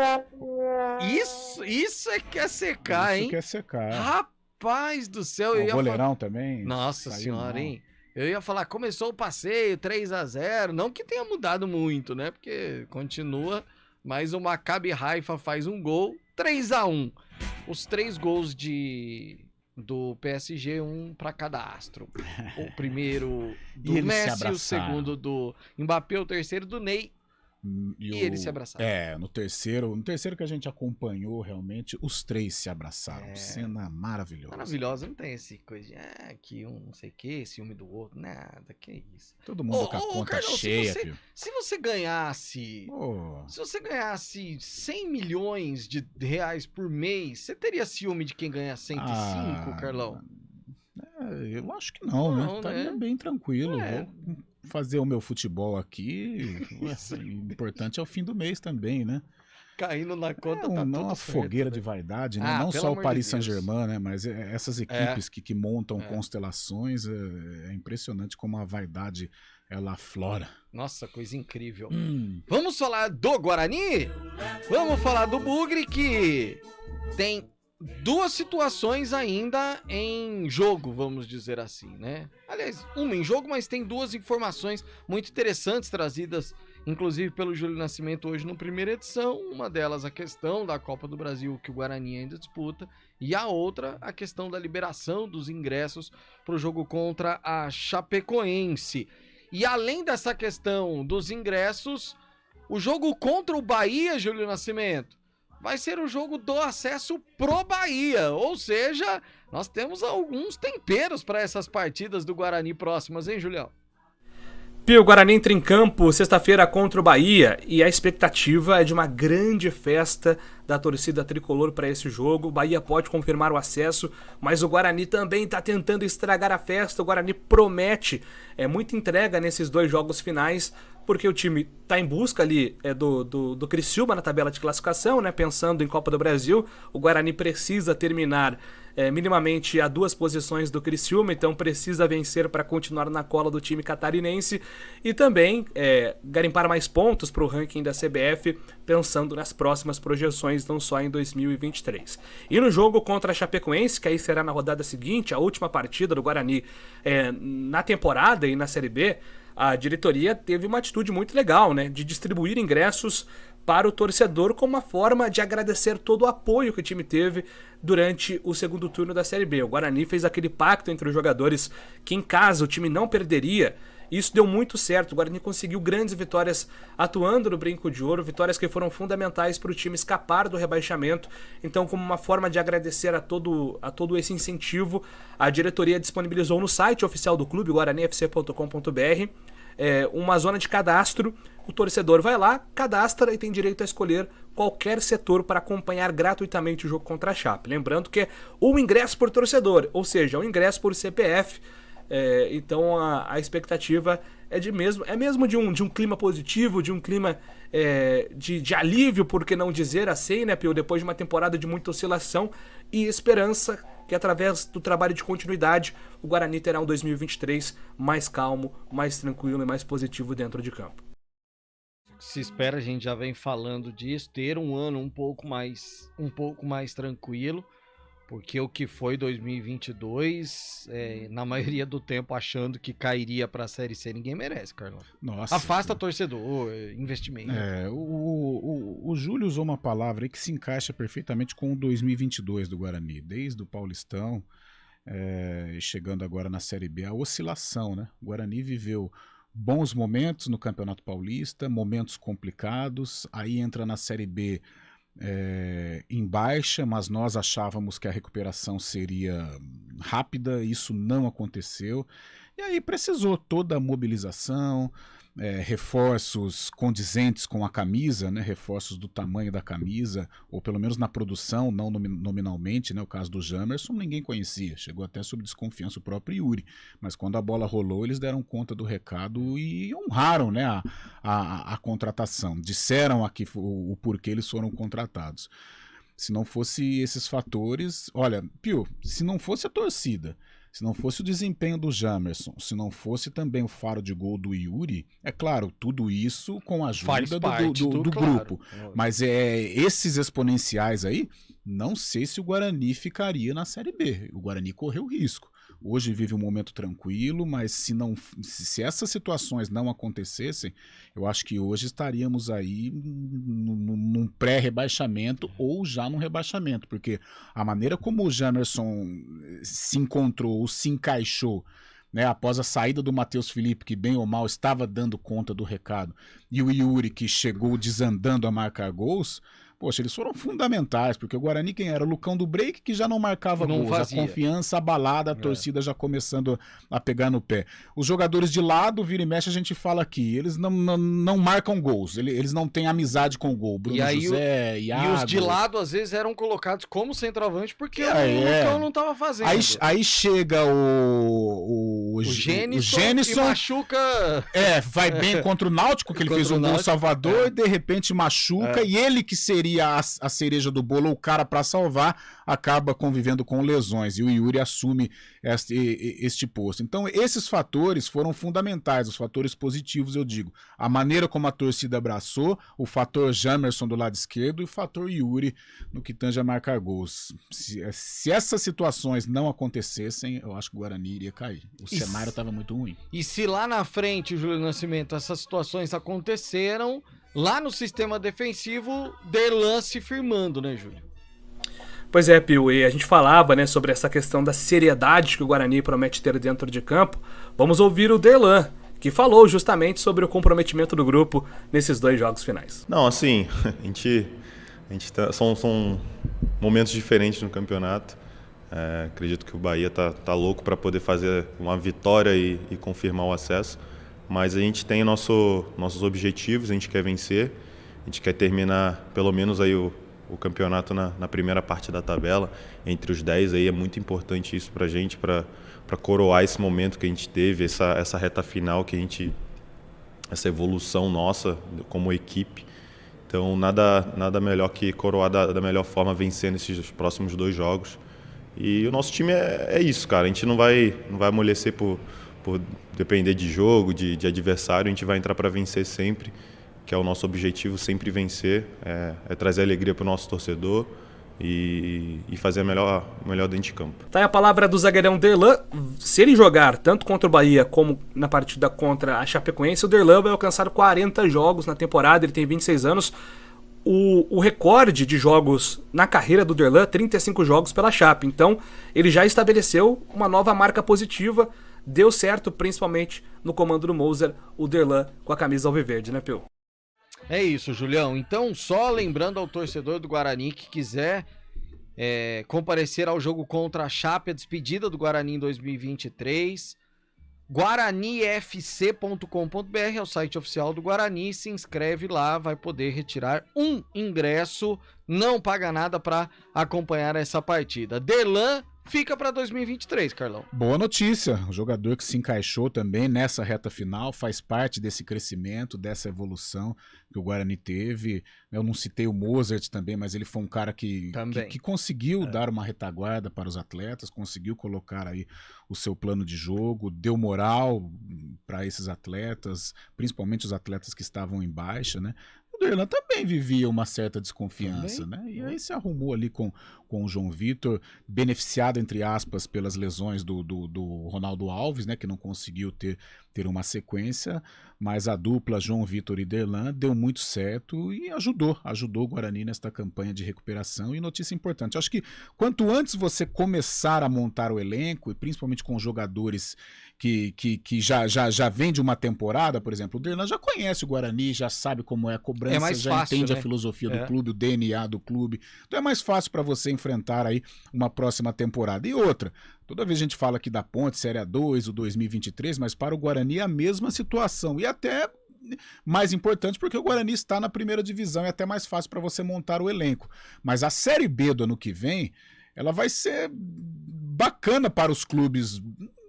Isso é que é secar, hein? Isso que é secar. Rapaz do céu. O goleirão também. Nossa senhora, hein? Eu ia falar, começou o passeio, 3-0. Não que tenha mudado muito, né? Porque continua. Mas o Maccabi Haifa faz um gol, 3-1. Os 3 gols do PSG, um para cada astro. O primeiro do Messi, o segundo do Mbappé, o terceiro do Ney. E eles se abraçaram. No terceiro que a gente acompanhou, realmente, os 3 se abraçaram. Cena maravilhosa. Maravilhosa, não tem esse coisa de que um não sei o que, ciúme do outro, nada, que isso. Todo mundo com a conta Carlão, cheia, se você ganhasse. Se você ganhasse 100 milhões de reais por mês, você teria ciúme de quem ganha 105, Carlão? Eu acho que não, né? Estaria bem tranquilo. Vou fazer o meu futebol aqui. O importante é o fim do mês também, né? Caindo na conta, tá não uma certo, fogueira né? de vaidade, né? Não só o Paris Saint-Germain, né? Mas essas equipes que montam constelações, é impressionante como a vaidade ela aflora. Nossa, coisa incrível. Vamos falar do Guarani? Vamos falar do Bugre, que tem 2 situações ainda em jogo, vamos dizer assim, né? Aliás, uma em jogo, mas tem 2 informações muito interessantes trazidas, inclusive pelo Júlio Nascimento hoje no primeira edição. Uma delas, a questão da Copa do Brasil que o Guarani ainda disputa, e a outra, a questão da liberação dos ingressos para o jogo contra a Chapecoense. E além dessa questão dos ingressos, o jogo contra o Bahia, Júlio Nascimento, vai ser o jogo do acesso pro Bahia, ou seja, nós temos alguns temperos para essas partidas do Guarani próximas, hein, Julião? Pio, o Guarani entra em campo sexta-feira contra o Bahia e a expectativa é de uma grande festa da torcida tricolor para esse jogo. O Bahia pode confirmar o acesso, mas o Guarani também está tentando estragar a festa. O Guarani promete muita entrega nesses 2 jogos finais, porque o time está em busca ali do Criciúma na tabela de classificação, né? Pensando em Copa do Brasil. O Guarani precisa terminar minimamente a 2 posições do Criciúma, então precisa vencer para continuar na cola do time catarinense e também garimpar mais pontos para o ranking da CBF, pensando nas próximas projeções, não só em 2023. E no jogo contra a Chapecoense, que aí será na rodada seguinte, a última partida do Guarani na temporada e na Série B, a diretoria teve uma atitude muito legal, né, de distribuir ingressos para o torcedor como uma forma de agradecer todo o apoio que o time teve durante o segundo turno da Série B. O Guarani fez aquele pacto entre os jogadores que em casa o time não perderia. Isso deu muito certo. O Guarani conseguiu grandes vitórias atuando no Brinco de Ouro, vitórias que foram fundamentais para o time escapar do rebaixamento. Então, como uma forma de agradecer a todo esse incentivo, a diretoria disponibilizou no site oficial do clube, guaranifc.com.br, uma zona de cadastro. O torcedor vai lá, cadastra e tem direito a escolher qualquer setor para acompanhar gratuitamente o jogo contra a Chape. Lembrando que é um ingresso por torcedor, ou seja, um ingresso por CPF. Então a expectativa é mesmo de um clima positivo, de um clima de alívio, por que não dizer assim, né, Pio? Depois de uma temporada de muita oscilação e esperança que através do trabalho de continuidade o Guarani terá um 2023 mais calmo, mais tranquilo e mais positivo dentro de campo. Se espera, a gente já vem falando disso, ter um ano um pouco mais tranquilo, porque o que foi 2022, na maioria do tempo achando que cairia para a Série C, ninguém merece, Carlão. Nossa. Afasta torcedor, investimento. O Júlio usou uma palavra aí que se encaixa perfeitamente com o 2022 do Guarani, desde o Paulistão, chegando agora na Série B, a oscilação, né? O Guarani viveu bons momentos no Campeonato Paulista, momentos complicados, aí entra na Série B em baixa, mas nós achávamos que a recuperação seria rápida, isso não aconteceu, e aí precisou toda a mobilização, reforços condizentes com a camisa, né, reforços do tamanho da camisa, ou pelo menos na produção, não nominalmente, né, o caso do Jamerson ninguém conhecia, chegou até sob desconfiança o próprio Yuri, mas quando a bola rolou eles deram conta do recado e honraram, né, a contratação, disseram aqui o porquê eles foram contratados. Se não fosse esses fatores, olha, Pio, se não fosse a torcida, se não fosse o desempenho do Jamerson, se não fosse também o faro de gol do Yuri, é claro, tudo isso com a ajuda do grupo. Claro. Mas esses exponenciais aí, não sei se o Guarani ficaria na Série B. O Guarani correu risco. Hoje vive um momento tranquilo, mas se essas situações não acontecessem, eu acho que hoje estaríamos aí num pré-rebaixamento ou já num rebaixamento, porque a maneira como o Jamerson se encontrou, se encaixou, né, após a saída do Matheus Felipe, que bem ou mal estava dando conta do recado, e o Yuri, que chegou desandando a marcar gols, poxa, eles foram fundamentais, porque o Guarani quem era? O Lucão do Break, que já não marcava gols, a confiança abalada, a torcida já começando a pegar no pé. Os jogadores de lado, vira e mexe, a gente fala aqui, eles não marcam gols, eles não têm amizade com o gol. Bruno José, Iago... E os de lado, às vezes, eram colocados como centroavante, porque o Lucão não estava fazendo. Aí chega o Gênison e machuca... vai bem contra o Náutico, que ele fez um gol Salvador, e de repente machuca, e ele que seria a cereja do bolo, o cara para salvar, acaba convivendo com lesões e o Yuri assume este posto. Então esses fatores foram fundamentais, os fatores positivos, eu digo, a maneira como a torcida abraçou, o fator Jamerson do lado esquerdo e o fator Yuri no que tange a marcar gols. Se essas situações não acontecessem, eu acho que o Guarani iria cair. O cenário estava muito ruim. E se lá na frente, Júlio Nascimento, essas situações aconteceram, lá no sistema defensivo, Derlan se firmando, né, Júlio? Pois é, Pio, e a gente falava, né, sobre essa questão da seriedade que o Guarani promete ter dentro de campo. Vamos ouvir o Derlan, que falou justamente sobre o comprometimento do grupo nesses 2 jogos finais. Não, assim, são momentos diferentes no campeonato. Acredito que o Bahia tá louco para poder fazer uma vitória e confirmar o acesso. mas a gente tem nossos objetivos, a gente quer vencer, a gente quer terminar pelo menos aí o campeonato na primeira parte da tabela, entre os 10 aí, é muito importante isso pra gente, para coroar esse momento que a gente teve, essa reta final que a gente, essa evolução nossa como equipe. Então nada melhor que coroar da melhor forma, vencendo esses próximos 2 jogos. E o nosso time é isso, cara, a gente não vai amolecer por depender de jogo, de adversário, a gente vai entrar para vencer sempre, que é o nosso objetivo, sempre vencer, é trazer alegria para o nosso torcedor e fazer melhor dentro de campo. Tá aí a palavra do zagueirão Derlan. Se ele jogar tanto contra o Bahia como na partida contra a Chapecoense, o Derlan vai alcançar 40 jogos na temporada, ele tem 26 anos. O recorde de jogos na carreira do Derlan, 35 jogos pela Chape. Então, ele já estabeleceu uma nova marca positiva. Deu certo, principalmente no comando do Moser, o Derlan com a camisa alviverde, né, Pio? É isso, Julião. Então, só lembrando ao torcedor do Guarani que quiser comparecer ao jogo contra a Chape, a despedida do Guarani em 2023, guaranifc.com.br é o site oficial do Guarani, se inscreve lá, vai poder retirar um ingresso, não paga nada para acompanhar essa partida. Derlan fica para 2023, Carlão. Boa notícia, o jogador que se encaixou também nessa reta final, faz parte desse crescimento, dessa evolução que o Guarani teve. Eu não citei o Mozart também, mas ele foi um cara que conseguiu dar uma retaguarda para os atletas, conseguiu colocar aí o seu plano de jogo, deu moral para esses atletas, principalmente os atletas que estavam em baixa, né? O Derlan também vivia uma certa desconfiança, né? E aí se arrumou ali com o João Vitor, beneficiado, entre aspas, pelas lesões do Ronaldo Alves, né? Que não conseguiu ter uma sequência, mas a dupla João Vitor e Derlan deu muito certo e ajudou o Guarani nesta campanha de recuperação. E notícia importante, acho que quanto antes você começar a montar o elenco, e principalmente com jogadores que já vem de uma temporada, por exemplo, o Derlan já conhece o Guarani, já sabe como é a cobrança, já fácil, entende, né, a filosofia do clube, o DNA do clube, então é mais fácil para você enfrentar aí uma próxima temporada. E outra, toda vez a gente fala aqui da Ponte, Série A2, o 2023, mas para o Guarani é a mesma situação, e até mais importante porque o Guarani está na primeira divisão, é até mais fácil para você montar o elenco, mas a Série B do ano que vem, ela vai ser bacana para os clubes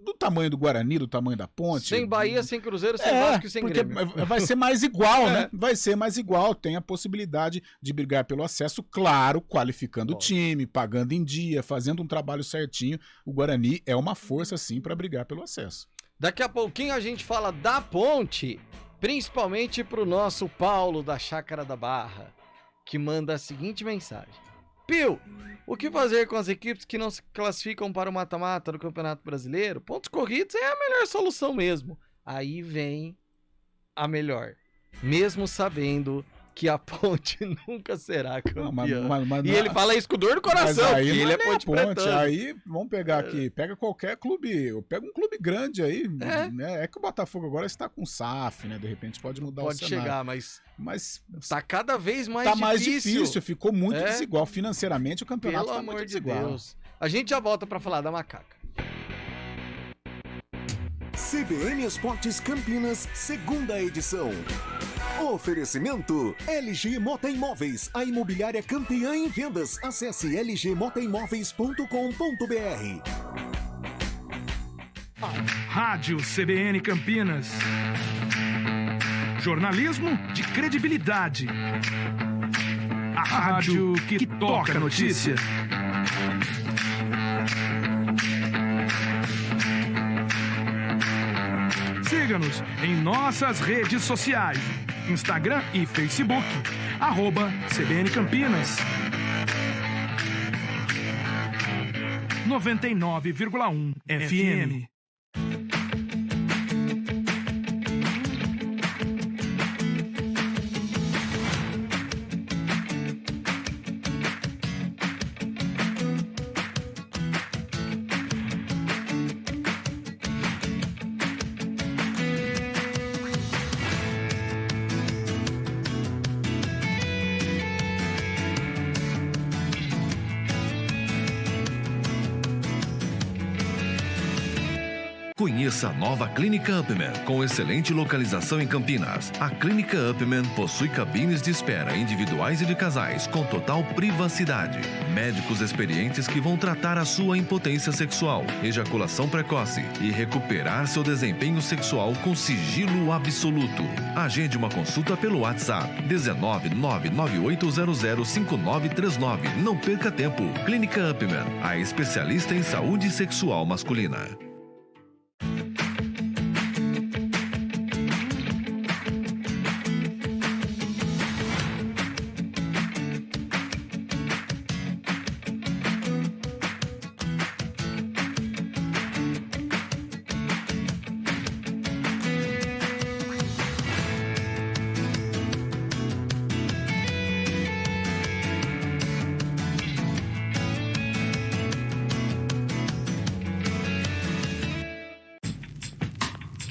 do tamanho do Guarani, do tamanho da Ponte. Sem Bahia, sem Cruzeiro, sem Vasco e sem Grêmio. Vai ser mais igual, né? Vai ser mais igual, tem a possibilidade de brigar pelo acesso, claro, qualificando o time, pagando em dia, fazendo um trabalho certinho. O Guarani é uma força, sim, para brigar pelo acesso. Daqui a pouquinho a gente fala da Ponte, principalmente pro nosso Paulo da Chácara da Barra, que manda a seguinte mensagem. Pio, o que fazer com as equipes que não se classificam para o mata-mata do Campeonato Brasileiro? Pontos corridos é a melhor solução mesmo. Aí vem a melhor. Mesmo sabendo que a Ponte nunca será campeã. E ele fala isso com dor no coração, aí ele é Ponte Pretano. Aí, vamos pegar aqui, pega qualquer clube, pega um clube grande aí, né? É que o Botafogo agora está com SAF, né? De repente pode mudar o cenário. Pode chegar, mas tá cada vez mais difícil. Tá mais difícil, ficou muito desigual. Financeiramente o campeonato tá muito desigual. Deus. A gente já volta para falar da Macaca. CBN Esportes Campinas, segunda edição. Oferecimento LG Mota Imóveis, a imobiliária campeã em vendas. Acesse lgmotaimóveis.com.br. Rádio CBN Campinas. Jornalismo de credibilidade. A rádio que toca a notícia. Siga-nos em nossas redes sociais. Instagram e Facebook, @CBN Campinas. 99,1 FM. Conheça a nova Clínica Upman, com excelente localização em Campinas. A Clínica Upman possui cabines de espera individuais e de casais, com total privacidade. Médicos experientes que vão tratar a sua impotência sexual, ejaculação precoce e recuperar seu desempenho sexual com sigilo absoluto. Agende uma consulta pelo WhatsApp 19998005939. Não perca tempo. Clínica Upman, a especialista em saúde sexual masculina.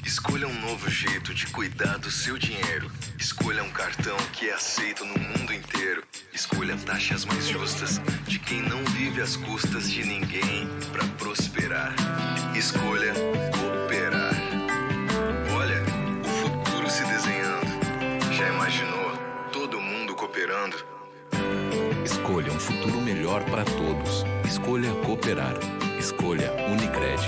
Escolha um novo jeito de cuidar do seu dinheiro. Escolha um cartão que é aceito no mundo inteiro. Escolha taxas mais justas de quem não vive às custas de ninguém para prosperar. Escolha cooperar. Olha, o futuro se desenhando. Já imaginou todo mundo cooperando? Escolha um futuro melhor para todos. Escolha cooperar. Escolha Unicred.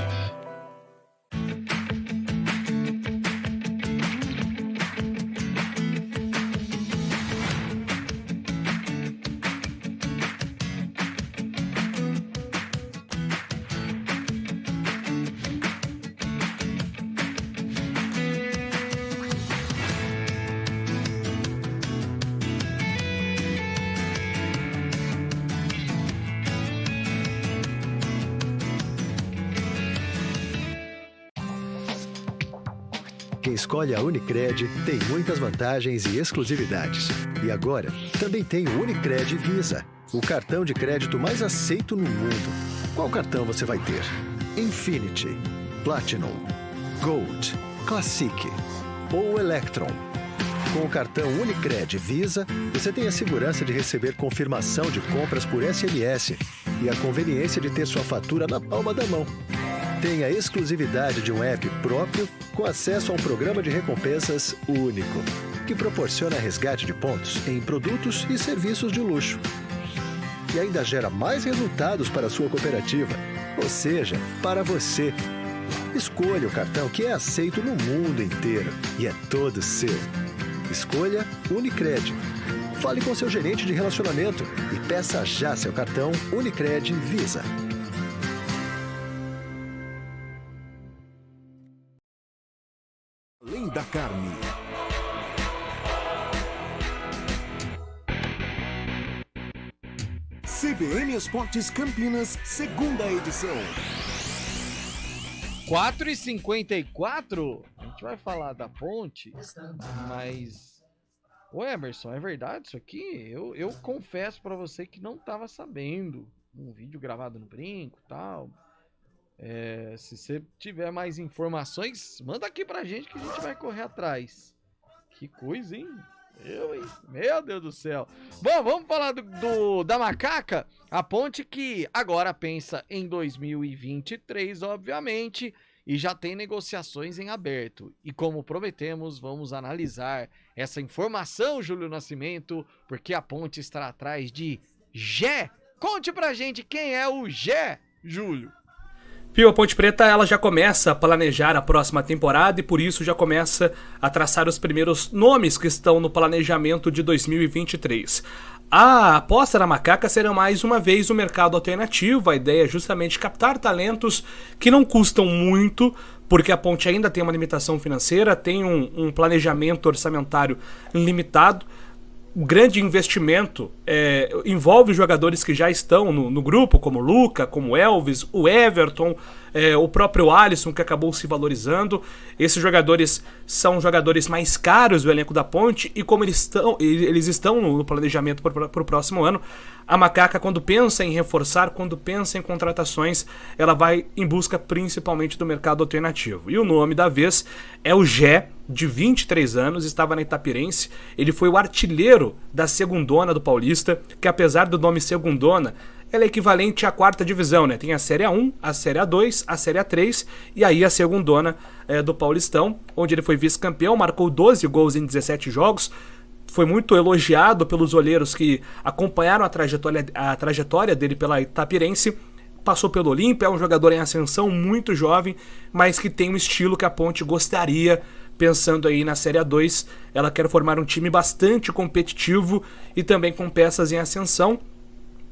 Quem escolhe a Unicred tem muitas vantagens e exclusividades. E agora, também tem o Unicred Visa, o cartão de crédito mais aceito no mundo. Qual cartão você vai ter? Infinity, Platinum, Gold, Classic ou Electron? Com o cartão Unicred Visa, você tem a segurança de receber confirmação de compras por SMS e a conveniência de ter sua fatura na palma da mão. Tem a exclusividade de um app próprio com acesso a um programa de recompensas único, que proporciona resgate de pontos em produtos e serviços de luxo. E ainda gera mais resultados para a sua cooperativa, ou seja, para você. Escolha o cartão que é aceito no mundo inteiro e é todo seu. Escolha Unicred. Fale com seu gerente de relacionamento e peça já seu cartão Unicred Visa. Além da carne. CBN Esportes Campinas, segunda edição. 4h54, a gente vai falar da ponte, mas... Ô Emerson, é verdade isso aqui? Eu confesso pra você que não tava sabendo. Um vídeo gravado no Brinco e tal. Se você tiver mais informações, manda aqui pra gente que a gente vai correr atrás. Que coisa, hein? Meu Deus do céu. Bom, vamos falar da Macaca. A ponte que agora pensa em 2023, obviamente, e já tem negociações em aberto. E como prometemos, vamos analisar essa informação, Júlio Nascimento, porque a ponte está atrás de Gé. Conte pra gente quem é o Gé, Júlio. Pio, a Ponte Preta ela já começa a planejar a próxima temporada e por isso já começa a traçar os primeiros nomes que estão no planejamento de 2023. A aposta da Macaca será mais uma vez o mercado alternativo. A ideia é justamente captar talentos que não custam muito, porque a Ponte ainda tem uma limitação financeira, tem um planejamento orçamentário limitado. O grande investimento envolve jogadores que já estão no grupo, como o Luca, como o Elvis, o Everton, o próprio Alisson, que acabou se valorizando. Esses jogadores são jogadores mais caros do elenco da Ponte e como eles estão no planejamento para o próximo ano, a Macaca, quando pensa em reforçar, quando pensa em contratações, ela vai em busca principalmente do mercado alternativo. E o nome da vez é o Gé, de 23 anos, estava na Itapirense. Ele foi o artilheiro da Segundona do Paulista, que apesar do nome Segundona, ela é equivalente à 4ª divisão, né? Tem a Série A1, a Série A2, a Série A3 e aí a segundona do Paulistão, onde ele foi vice-campeão, marcou 12 gols em 17 jogos, foi muito elogiado pelos olheiros que acompanharam a trajetória dele pela Itapirense, passou pelo Olímpia, é um jogador em ascensão, muito jovem, mas que tem um estilo que a Ponte gostaria. Pensando aí na Série A2, ela quer formar um time bastante competitivo e também com peças em ascensão.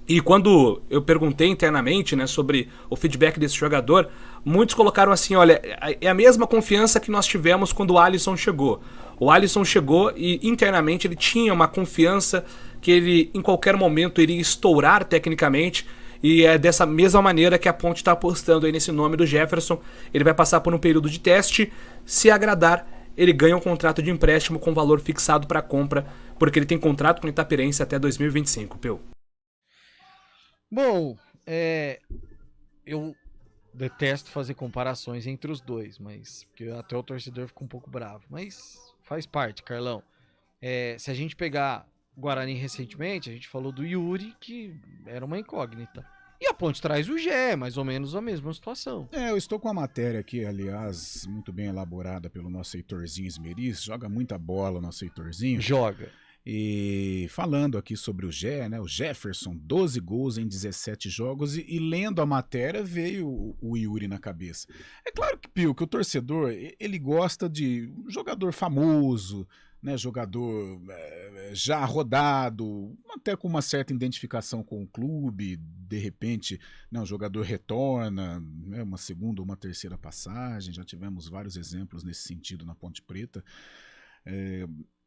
E quando eu perguntei internamente, né, sobre o feedback desse jogador, muitos colocaram assim, olha, é a mesma confiança que nós tivemos quando o Alisson chegou. O Alisson chegou e internamente ele tinha uma confiança que ele em qualquer momento iria estourar tecnicamente. E é dessa mesma maneira que a Ponte está apostando aí nesse nome do Jefferson. Ele vai passar por um período de teste. Se agradar, ele ganha um contrato de empréstimo com valor fixado para compra, porque ele tem contrato com o Itapirense até 2025, Peu. Bom, eu detesto fazer comparações entre os dois, mas porque até o torcedor fica um pouco bravo. Mas faz parte, Carlão. Se a gente pegar Guarani recentemente, a gente falou do Yuri, que era uma incógnita. E a Ponte traz o Gé, mais ou menos a mesma situação. Eu estou com a matéria aqui, aliás, muito bem elaborada pelo nosso Heitorzinho Esmeriz. Joga muita bola o nosso Heitorzinho. Joga. E falando aqui sobre o Gé, né? O Jefferson, 12 gols em 17 jogos. E lendo a matéria, veio o Yuri na cabeça. É claro que, Pio, que o torcedor, ele gosta de um jogador famoso, né, jogador já rodado, até com uma certa identificação com o clube, de repente, né, o jogador retorna, né, uma segunda ou uma terceira passagem, já tivemos vários exemplos nesse sentido na Ponte Preta.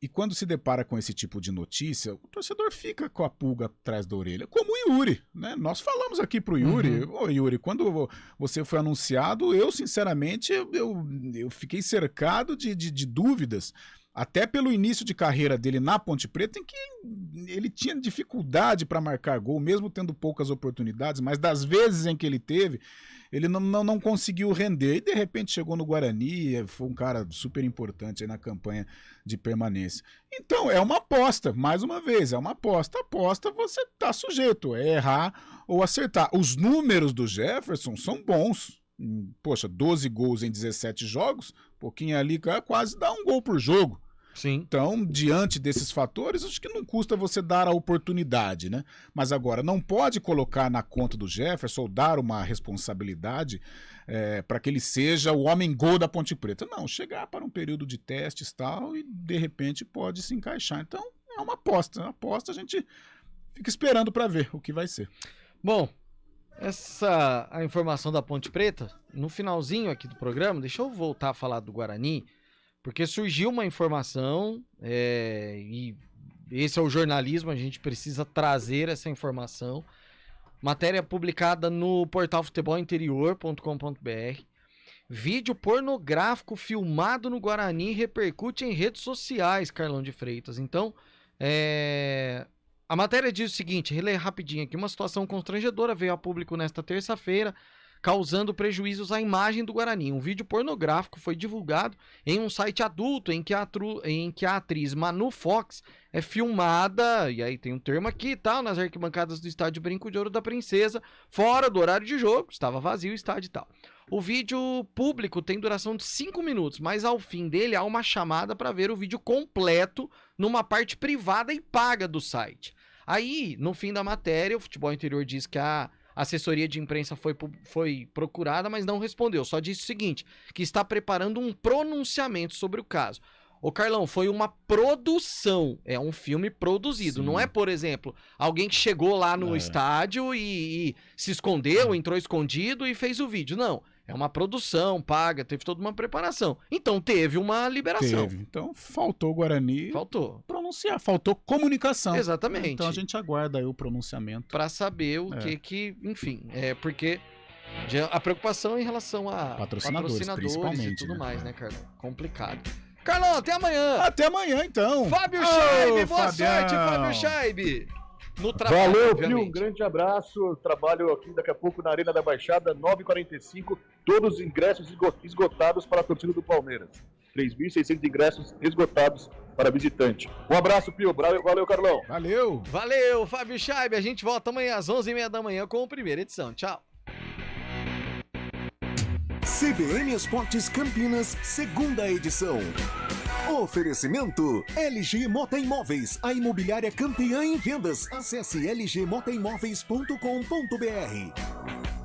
E quando se depara com esse tipo de notícia, o torcedor fica com a pulga atrás da orelha, como o Yuri, né? Nós falamos aqui pro Yuri, ô Yuri, quando você foi anunciado, eu sinceramente, eu fiquei cercado de dúvidas, até pelo início de carreira dele na Ponte Preta, em que ele tinha dificuldade para marcar gol, mesmo tendo poucas oportunidades, mas das vezes em que ele teve, ele não conseguiu render. E de repente chegou no Guarani, foi um cara super importante aí na campanha de permanência. Então é uma aposta, mais uma vez, é uma aposta. Aposta você está sujeito a errar ou acertar. Os números do Jefferson são bons. Poxa, 12 gols em 17 jogos, pouquinho ali, quase dá um gol por jogo. Sim. Então, diante desses fatores, acho que não custa você dar a oportunidade, né? Mas agora, não pode colocar na conta do Jefferson ou dar uma responsabilidade para que ele seja o homem-gol da Ponte Preta. Não, chegar para um período de testes e tal, e de repente pode se encaixar. Então, é uma aposta. A aposta a gente fica esperando para ver o que vai ser. Bom, a informação da Ponte Preta, no finalzinho aqui do programa, deixa eu voltar a falar do Guarani, porque surgiu uma informação, e esse é o jornalismo, a gente precisa trazer essa informação. Matéria publicada no portal futebolinterior.com.br. Vídeo pornográfico filmado no Guarani repercute em redes sociais, Carlão de Freitas. Então, a matéria diz o seguinte, relê rapidinho aqui. Uma situação constrangedora veio a público nesta terça-feira, causando prejuízos à imagem do Guarani. Um vídeo pornográfico foi divulgado em um site adulto em que a atriz Manu Fox é filmada, e aí tem um termo aqui e tal, nas arquibancadas do estádio Brinco de Ouro da Princesa, fora do horário de jogo, estava vazio o estádio e tal. O vídeo público tem duração de 5 minutos, mas ao fim dele há uma chamada para ver o vídeo completo numa parte privada e paga do site. Aí, no fim da matéria, o Futebol Interior diz que a assessoria de imprensa foi procurada, mas não respondeu. Só disse o seguinte, que está preparando um pronunciamento sobre o caso. Ô Carlão, foi uma produção, é um filme produzido. Sim. Não é, por exemplo, alguém que chegou lá no estádio e se escondeu, entrou escondido e fez o vídeo. Não, é uma produção paga, teve toda uma preparação. Então teve uma liberação. Teve. Então faltou o Guarani pronunciar, faltou comunicação. Exatamente. Então a gente aguarda aí o pronunciamento. Para saber o que, enfim, porque a preocupação em relação a patrocinadores principalmente, e tudo mais, né, Carlão? Complicado. Carlão, até amanhã! Até amanhã, então! Fábio Scheibe, boa sorte, Fábio Scheibe! No trabalho, valeu, Pio, um grande abraço. Trabalho aqui daqui a pouco na Arena da Baixada, 9h45. Todos os ingressos esgotados para a torcida do Palmeiras. 3.600 ingressos esgotados para visitante. Um abraço, Pio. Valeu, Carlão. Valeu. Valeu, Fábio Scheibe. A gente volta amanhã às 11h30 da manhã com a primeira edição. Tchau. CBN Esportes Campinas, segunda edição. Oferecimento LG Mota Imóveis, a imobiliária campeã em vendas. Acesse lgmotaimóveis.com.br.